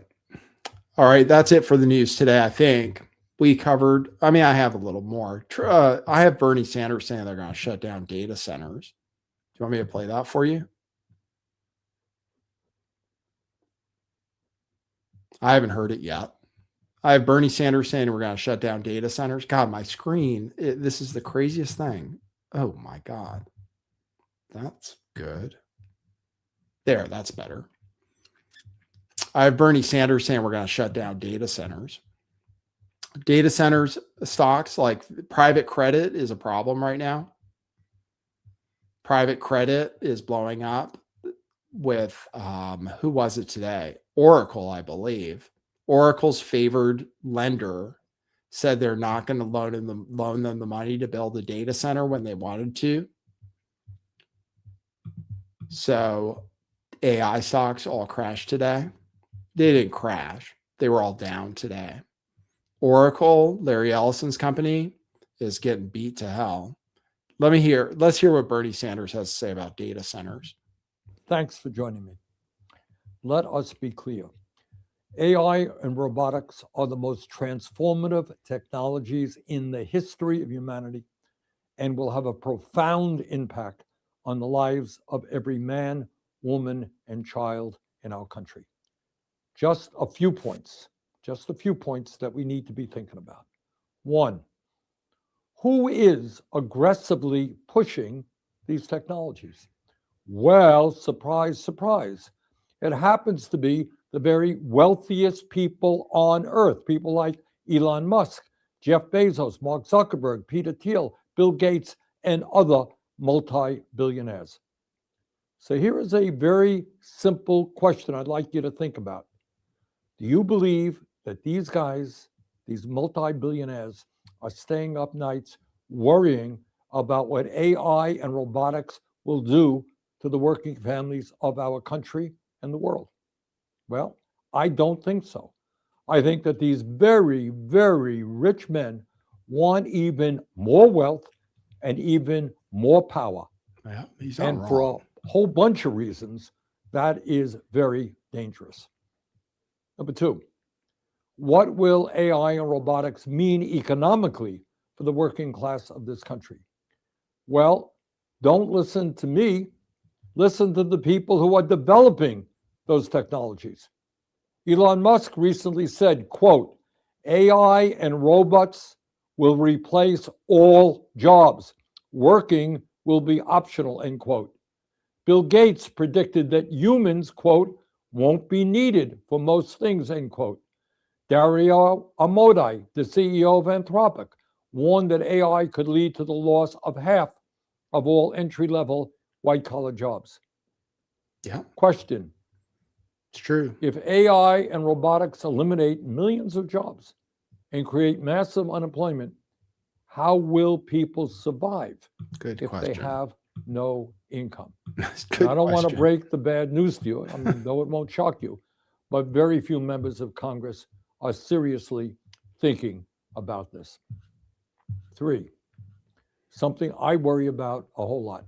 All right. That's it for the news today. I think we covered, I mean, I have a little more. I have Bernie Sanders saying they're going to shut down data centers. Do you want me to play that for you? I haven't heard it yet. I have Bernie Sanders saying we're going to shut down data centers. God, my screen, this is the craziest thing. Oh my God. That's good. There, that's better. I have Bernie Sanders saying we're going to shut down data centers. Data centers stocks, like private credit, is a problem right now. Private credit is blowing up with, who was it today? Oracle, I believe. Oracle's favored lender said they're not going to loan them the money to build a data center when they wanted to. So AI stocks all crashed today. They didn't crash. They were all down today. Oracle, Larry Ellison's company, is getting beat to hell. Let's hear what Bernie Sanders has to say about data centers. Thanks for joining me. Let us be clear. AI and robotics are the most transformative technologies in the history of humanity and will have a profound impact on the lives of every man, woman, and child in our country. Just a few points that we need to be thinking about. One, who is aggressively pushing these technologies? Well, surprise, surprise. It happens to be the very wealthiest people on earth, people like Elon Musk, Jeff Bezos, Mark Zuckerberg, Peter Thiel, Bill Gates, and other multi-billionaires. So here is a very simple question I'd like you to think about. Do you believe that these guys, these multi-billionaires, are staying up nights worrying about what AI and robotics will do to the working families of our country and the world? Well, I don't think so. I think that these very, very rich men want even more wealth and even more power. Yeah, he's not and wrong. for a whole bunch of reasons, that is very dangerous. Number two, what will AI and robotics mean economically for the working class of this country? Well, don't listen to me. Listen to the people who are developing those technologies. Elon Musk recently said, quote, AI and robots will replace all jobs. Working will be optional, end quote. Bill Gates predicted that humans, quote, won't be needed for most things, end quote. Dario Amodei, the CEO of Anthropic, warned that AI could lead to the loss of half of all entry-level white-collar jobs. Yeah. Question. It's true. If AI and robotics eliminate millions of jobs and create massive unemployment, how will people survive Good if question. they have no income? Good I don't want to question. break the bad news to you, I mean, though it won't shock you, but very few members of Congress are seriously thinking about this. Three, something I worry about a whole lot,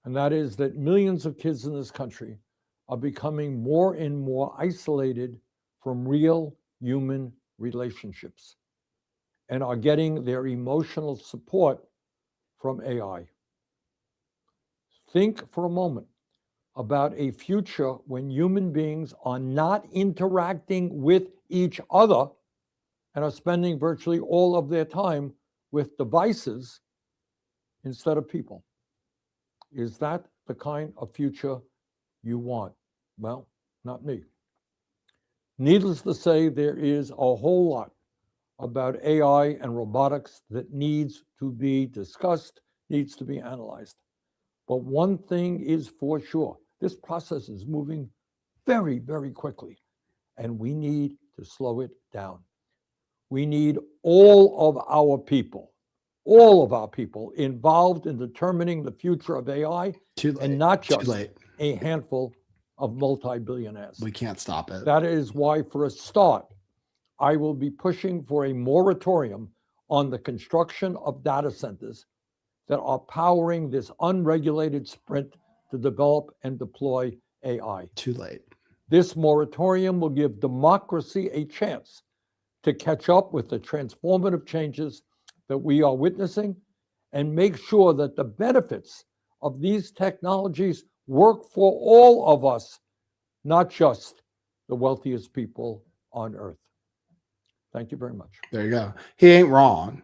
and that is that millions of kids in this country are becoming more and more isolated from real human relationships and are getting their emotional support from AI. Think for a moment about a future when human beings are not interacting with each other and are spending virtually all of their time with devices instead of people. Is that the kind of future you want? Well, not me. Needless to say, there is a whole lot about AI and robotics that needs to be discussed, needs to be analyzed. But one thing is for sure, this process is moving very, very quickly, and we need to slow it down. We need all of our people involved in determining the future of AI, and not just a handful of multi-billionaires. We can't stop it. That is why, for a start, I will be pushing for a moratorium on the construction of data centers that are powering this unregulated sprint to develop and deploy AI. Too late. This moratorium will give democracy a chance to catch up with the transformative changes that we are witnessing and make sure that the benefits of these technologies work for all of us, not just the wealthiest people on earth. Thank you very much. There you go. He ain't wrong,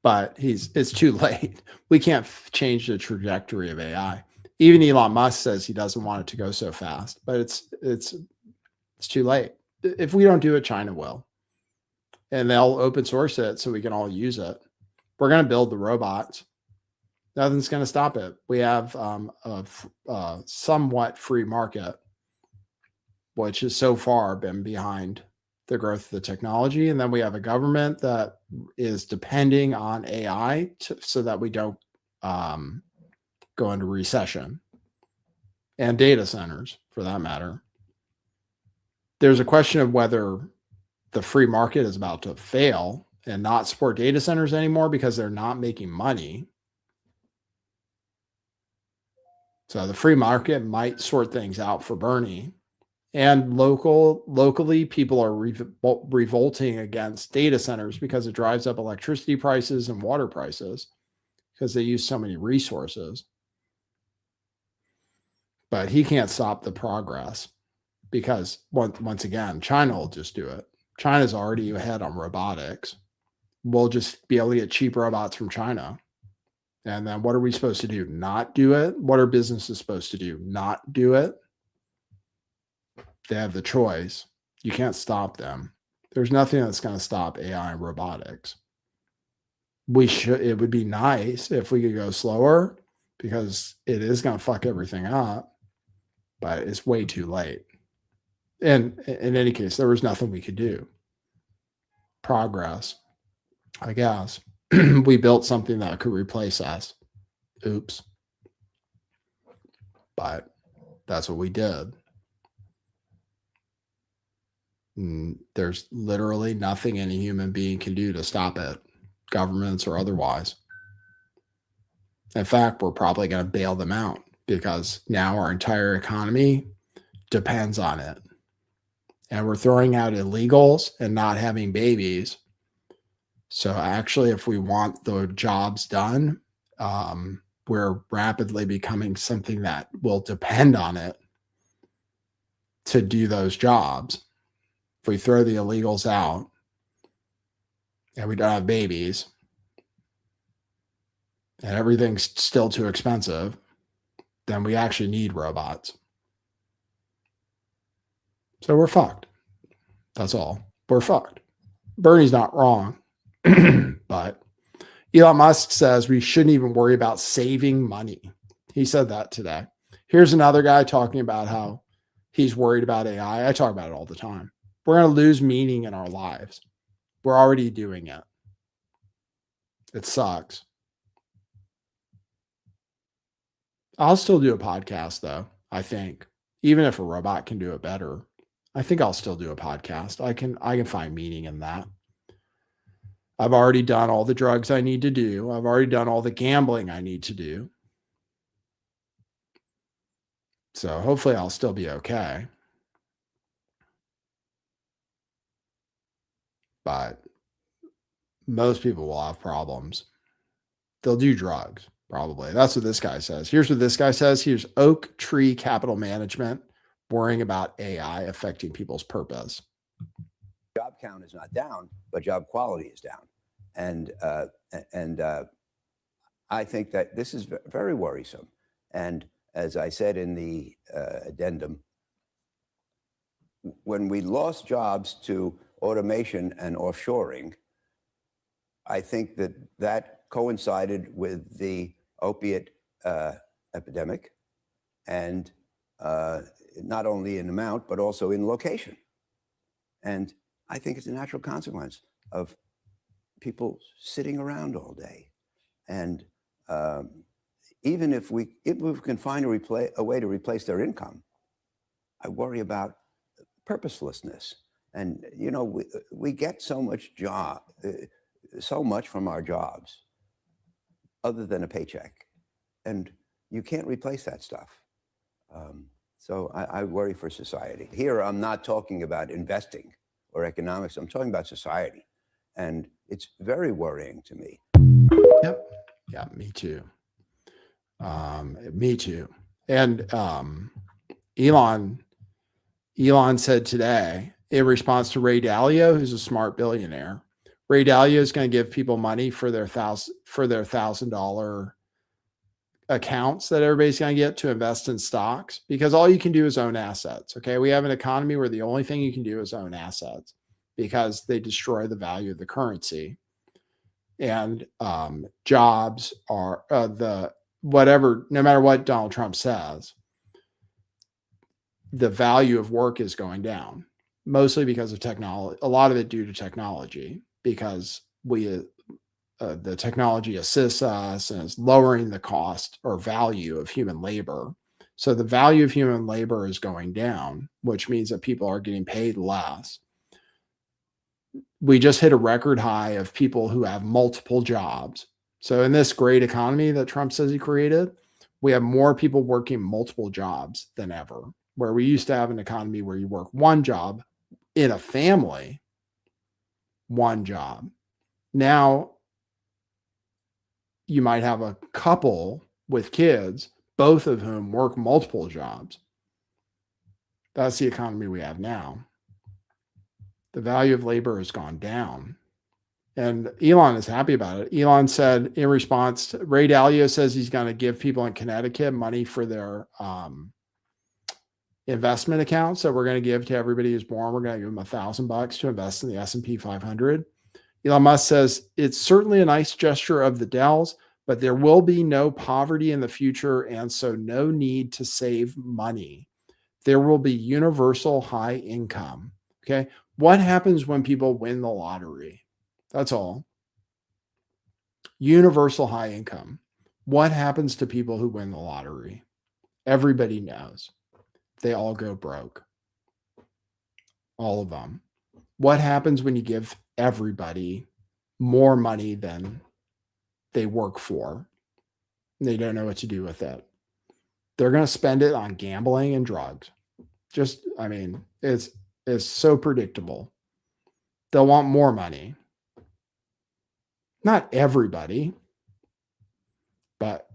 but it's too late. We can't change the trajectory of AI. Even Elon Musk says he doesn't want it to go so fast, but it's too late. If we don't do it, China will. And they'll open source it so we can all use it. We're going to build the robots. Nothing's going to stop it. We have a somewhat free market, which has so far been behind the growth of the technology. And then we have a government that is depending on AI so that we don't go into recession, and data centers for that matter. There's a question of whether the free market is about to fail and not support data centers anymore because they're not making money. So the free market might sort things out for Bernie. And locally, people are revolting against data centers because it drives up electricity prices and water prices because they use so many resources. But he can't stop the progress because, once again, China will just do it. China's already ahead on robotics. We'll just be able to get cheap robots from China. And then what are we supposed to do? Not do it? What are businesses supposed to do? Not do it? They have the choice. You can't stop them. There's nothing that's going to stop AI and robotics. It would be nice if we could go slower, because it is going to fuck everything up, but it's way too late. And in any case, there was nothing we could do. Progress, I guess. We built something that could replace us. Oops. But that's what we did. There's literally nothing any human being can do to stop it, governments or otherwise. In fact, we're probably going to bail them out, because now our entire economy depends on it. And we're throwing out illegals and not having babies. So actually, if we want the jobs done, we're rapidly becoming something that will depend on it to do those jobs. If we throw the illegals out and we don't have babies and everything's still too expensive, then we actually need robots. So we're fucked. That's all. We're fucked. Bernie's not wrong. But Elon Musk says we shouldn't even worry about saving money. He said that today. Here's another guy talking about how he's worried about AI. I talk about it all the time. We're going to lose meaning in our lives. We're already doing it. It sucks. I'll still do a podcast, though, I think. Even if a robot can do it better, I think I'll still do a podcast. I can find meaning in that. I've already done all the drugs I need to do. I've already done all the gambling I need to do. So hopefully I'll still be okay. But most people will have problems. They'll do drugs, probably. That's what this guy says. Here's what this guy says. Here's Oak Tree Capital Management worrying about AI affecting people's purpose. Job count is not down, but job quality is down. And I think that this is very worrisome. And as I said in the addendum, when we lost jobs to automation and offshoring, I think that coincided with the opiate epidemic, and not only in amount, but also in location. And I think it's a natural consequence of people sitting around all day. And even if we can find a way to replace their income, I worry about purposelessness. And, you know, we get so much from our jobs other than a paycheck. And you can't replace that stuff. So I worry for society. Here, I'm not talking about investing or economics. I'm talking about society. And it's very worrying to me. Yep. Yeah, me too. Me too. And Elon said today, in response to Ray Dalio, who's a smart billionaire, Ray Dalio is going to give people money for their $1,000 accounts that everybody's going to get to invest in stocks, because all you can do is own assets. Okay. We have an economy where the only thing you can do is own assets, because they destroy the value of the currency. And jobs are no matter what Donald Trump says, the value of work is going down, mostly because of technology, a lot of it due to technology, because the technology assists us and is lowering the cost or value of human labor. So the value of human labor is going down, which means that people are getting paid less. We just hit a record high of people who have multiple jobs. So in this great economy that Trump says he created, we have more people working multiple jobs than ever, where we used to have an economy where you work one job in a family, one job. Now you might have a couple with kids, both of whom work multiple jobs. That's the economy we have now. The value of labor has gone down. And Elon is happy about it. Elon said in response to Ray Dalio says he's going to give people in Connecticut money for their investment accounts that we're going to give to everybody who's born. We're going to give them $1,000 to invest in the S&P 500. Elon Musk says it's certainly a nice gesture of the Dells, but there will be no poverty in the future, and so no need to save money. There will be universal high income. Okay. What happens when people win the lottery? That's all. Universal high income. What happens to people who win the lottery? Everybody knows. They all go broke. All of them. What happens when you give everybody more money than they work for? They don't know what to do with it. They're going to spend it on gambling and drugs. It's so predictable. They'll want more money. Not everybody, but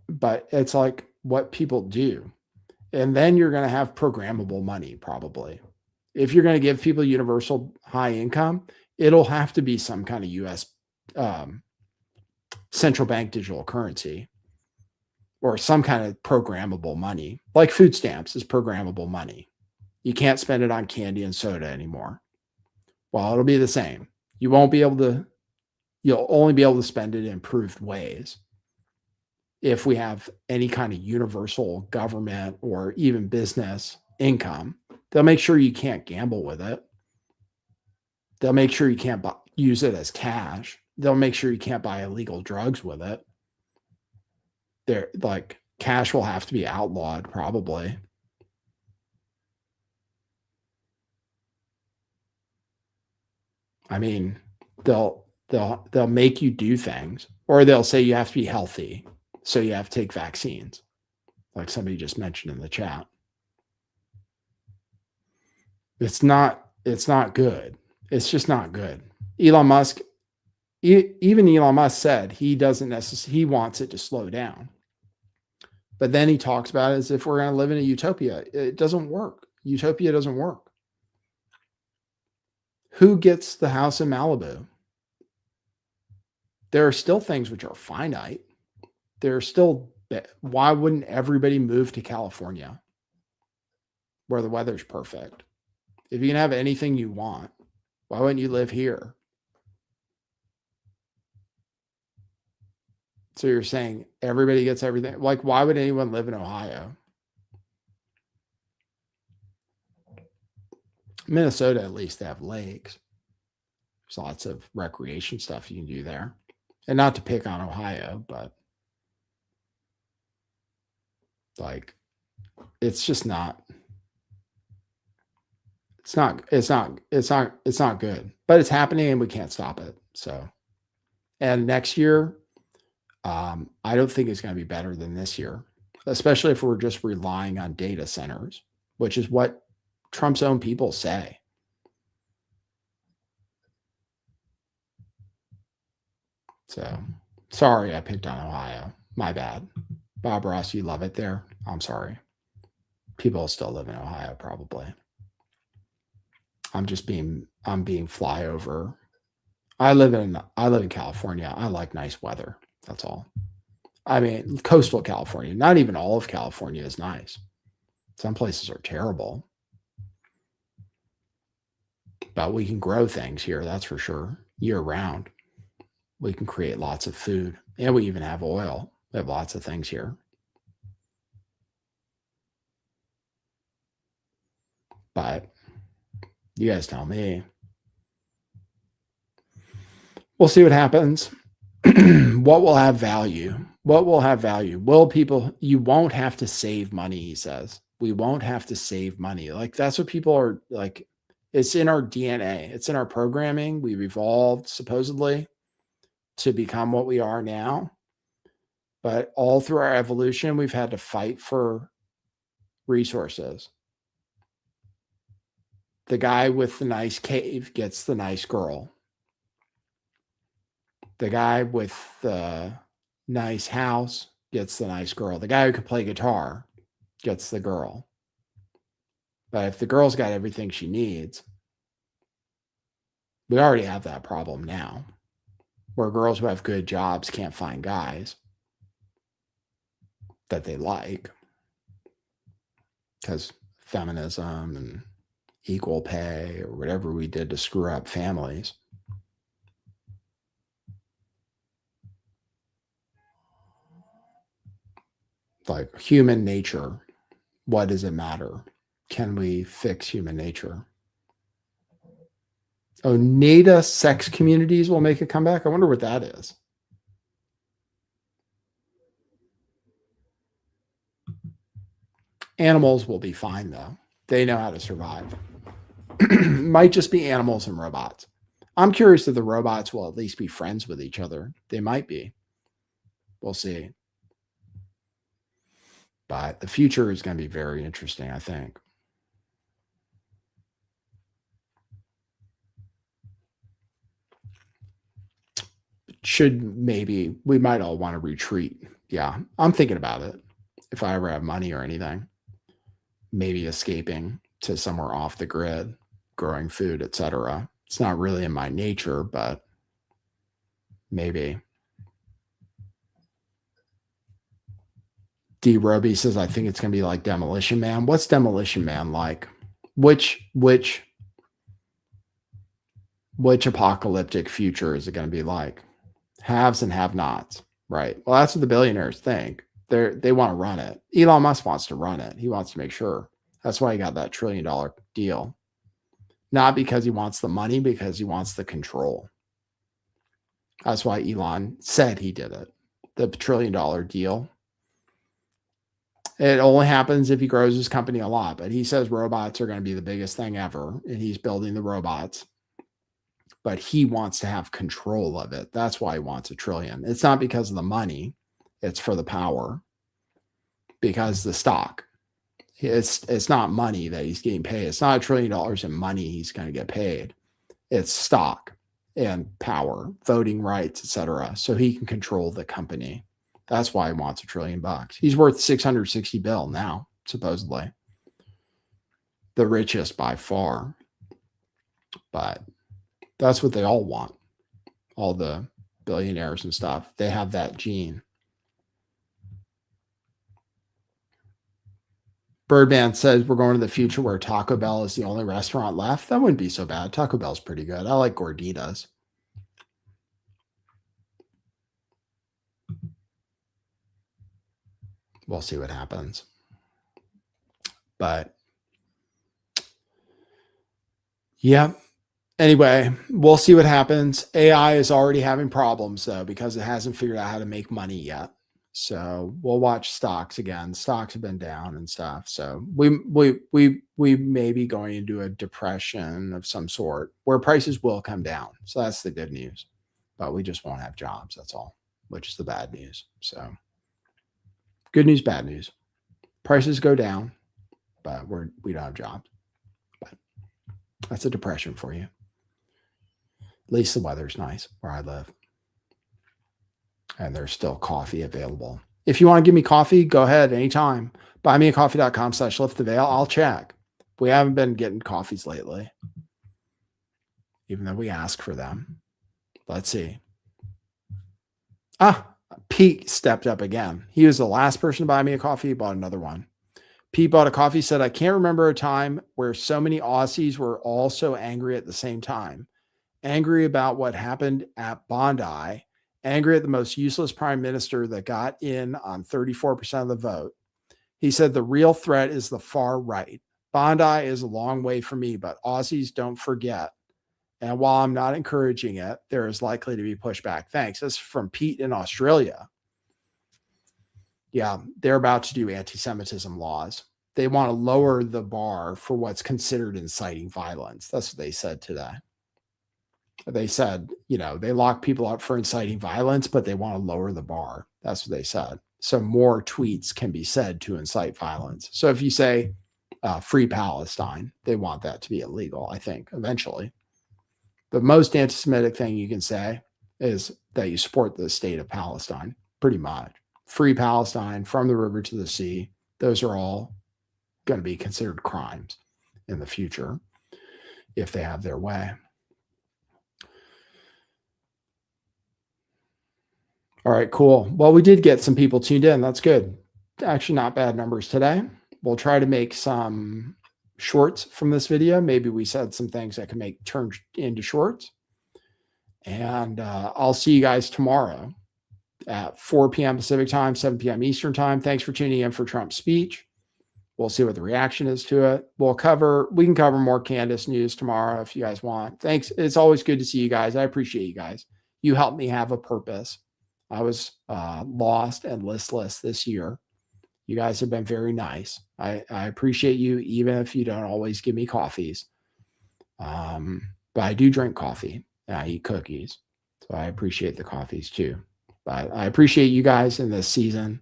it's like what people do. And then you're going to have programmable money, probably. If you're going to give people universal high income, it'll have to be some kind of U.S. Central bank digital currency or some kind of programmable money, like food stamps is programmable money. You can't spend it on candy and soda anymore. Well, it'll be the same. You'll only be able to spend it in improved ways. If we have any kind of universal government or even business income, they'll make sure you can't gamble with it. They'll make sure you can't use it as cash. They'll make sure you can't buy illegal drugs with it. They're like cash will have to be outlawed, probably. I mean, they'll make you do things, or they'll say you have to be healthy, so you have to take vaccines, like somebody just mentioned in the chat. It's not good. It's just not good. Elon Musk said he wants it to slow down. But then he talks about it as if we're going to live in a utopia. It doesn't work. Utopia doesn't work. Who gets the house in Malibu? There are still things which are finite. Why wouldn't everybody move to California where the weather's perfect? If you can have anything you want, why wouldn't you live here? So you're saying everybody gets everything. Like, why would anyone live in Ohio? Minnesota, at least, they have lakes. There's lots of recreation stuff you can do there. And not to pick on Ohio, but like, it's just not. It's not good. But it's happening and we can't stop it. So, and next year, I don't think it's going to be better than this year, especially if we're just relying on data centers, which is what Trump's own people say. So, sorry I picked on Ohio. My bad. Bob Ross, you love it there. I'm sorry. People still live in Ohio, probably. I'm being flyover. I live in California. I like nice weather. That's all. I mean, coastal California, not even all of California is nice. Some places are terrible. But we can grow things here, that's for sure, year round. We can create lots of food, and we even have oil. We have lots of things here. But you guys tell me. We'll see what happens. What will have value? What will have value? You won't have to save money, he says. We won't have to save money. Like, that's what people are like. It's in our DNA. It's in our programming. We've evolved, supposedly, to become what we are now. But all through our evolution, we've had to fight for resources. The guy with the nice cave gets the nice girl. The guy with the nice house gets the nice girl. The guy who can play guitar gets the girl. But if the girl's got everything she needs, we already have that problem now, where girls who have good jobs can't find guys that they like because feminism and equal pay or whatever we did to screw up families. Like human nature, what does it matter? Can we fix human nature? Oneida sex communities will make a comeback. I wonder what that is. Animals will be fine, though. They know how to survive. Might just be animals and robots. I'm curious if the robots will at least be friends with each other. They might be. We'll see. But the future is going to be very interesting, I think. We might all want to retreat. Yeah, I'm thinking about it. If I ever have money or anything, maybe escaping to somewhere off the grid, growing food, etc. It's not really in my nature, but maybe. D. Roby says, I think it's going to be like Demolition Man. What's Demolition Man like? Which apocalyptic future is it going to be like? Haves and have-nots, right? Well, that's what the billionaires think. They want to run it. Elon Musk wants to run it. He wants to make sure. That's why he got that $1 trillion deal. Not because he wants the money, because he wants the control. That's why Elon said he did it. The $1 trillion deal. It only happens if he grows his company a lot, but he says robots are going to be the biggest thing ever, and he's building the robots. But he wants to have control of it. That's why he wants $1 trillion. It's not because of the money. It's for the power. Because the stock. It's not money that he's getting paid. It's not $1 trillion in money he's going to get paid. It's stock and power, voting rights, etc. So he can control the company. That's why he wants $1 trillion. He's worth 660 billion now, supposedly. The richest by far. But that's what they all want. All the billionaires and stuff. They have that gene. Birdman says we're going to the future where Taco Bell is the only restaurant left. That wouldn't be so bad. Taco Bell's pretty good. I like gorditas. We'll see what happens. But yeah. Anyway, we'll see what happens. AI is already having problems though, because it hasn't figured out how to make money yet. So we'll watch stocks again. Stocks have been down and stuff. So we may be going into a depression of some sort where prices will come down. So that's the good news. But we just won't have jobs. That's all, which is the bad news. So good news, bad news. Prices go down, but we don't have jobs. But that's a depression for you. At least the weather's nice where I live. And there's still coffee available. If you want to give me coffee, go ahead anytime. Buymeacoffee.com/lifttheveil. I'll check. We haven't been getting coffees lately, even though we ask for them. Let's see. Pete stepped up again. He was the last person to buy me a coffee. He bought another one. Pete bought a coffee, said, I can't remember a time where so many Aussies were all so angry at the same time. Angry about what happened at Bondi. Angry at the most useless prime minister that got in on 34% of the vote. He said the real threat is the far right. Bondi is a long way from me, but Aussies don't forget. And while I'm not encouraging it, there is likely to be pushback. Thanks. That's from Pete in Australia. Yeah, they're about to do anti-Semitism laws. They want to lower the bar for what's considered inciting violence. That's what they said today. They said, they lock people up for inciting violence, but they want to lower the bar. That's what they said. So more tweets can be said to incite violence. So if you say free Palestine, they want that to be illegal, I think, eventually. The most anti-Semitic thing you can say is that you support the state of Palestine, pretty much. Free Palestine, from the river to the sea, those are all going to be considered crimes in the future if they have their way. All right, cool. Well, we did get some people tuned in. That's good. Actually, not bad numbers today. We'll try to make some shorts from this video. Maybe we said some things that can make turn into shorts. And I'll see you guys tomorrow at 4 p.m. Pacific time, 7 p.m. Eastern time. Thanks for tuning in for Trump's speech. We'll see what the reaction is to it. We can cover more Candace news tomorrow if you guys want. Thanks. It's always good to see you guys. I appreciate you guys. You helped me have a purpose. I was lost and listless this year. You guys have been very nice. I appreciate you, even if you don't always give me coffees. But I do drink coffee and I eat cookies. So I appreciate the coffees too. But I appreciate you guys in this season.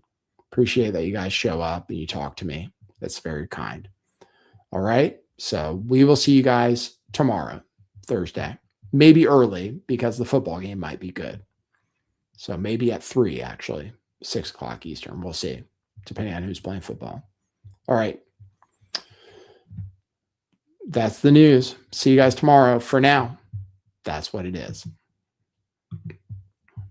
Appreciate that you guys show up and you talk to me. That's very kind. All right. So we will see you guys tomorrow, Thursday, maybe early because the football game might be good. So maybe at 3, actually, 6 o'clock Eastern. We'll see, depending on who's playing football. All right. That's the news. See you guys tomorrow. For now, that's what it is.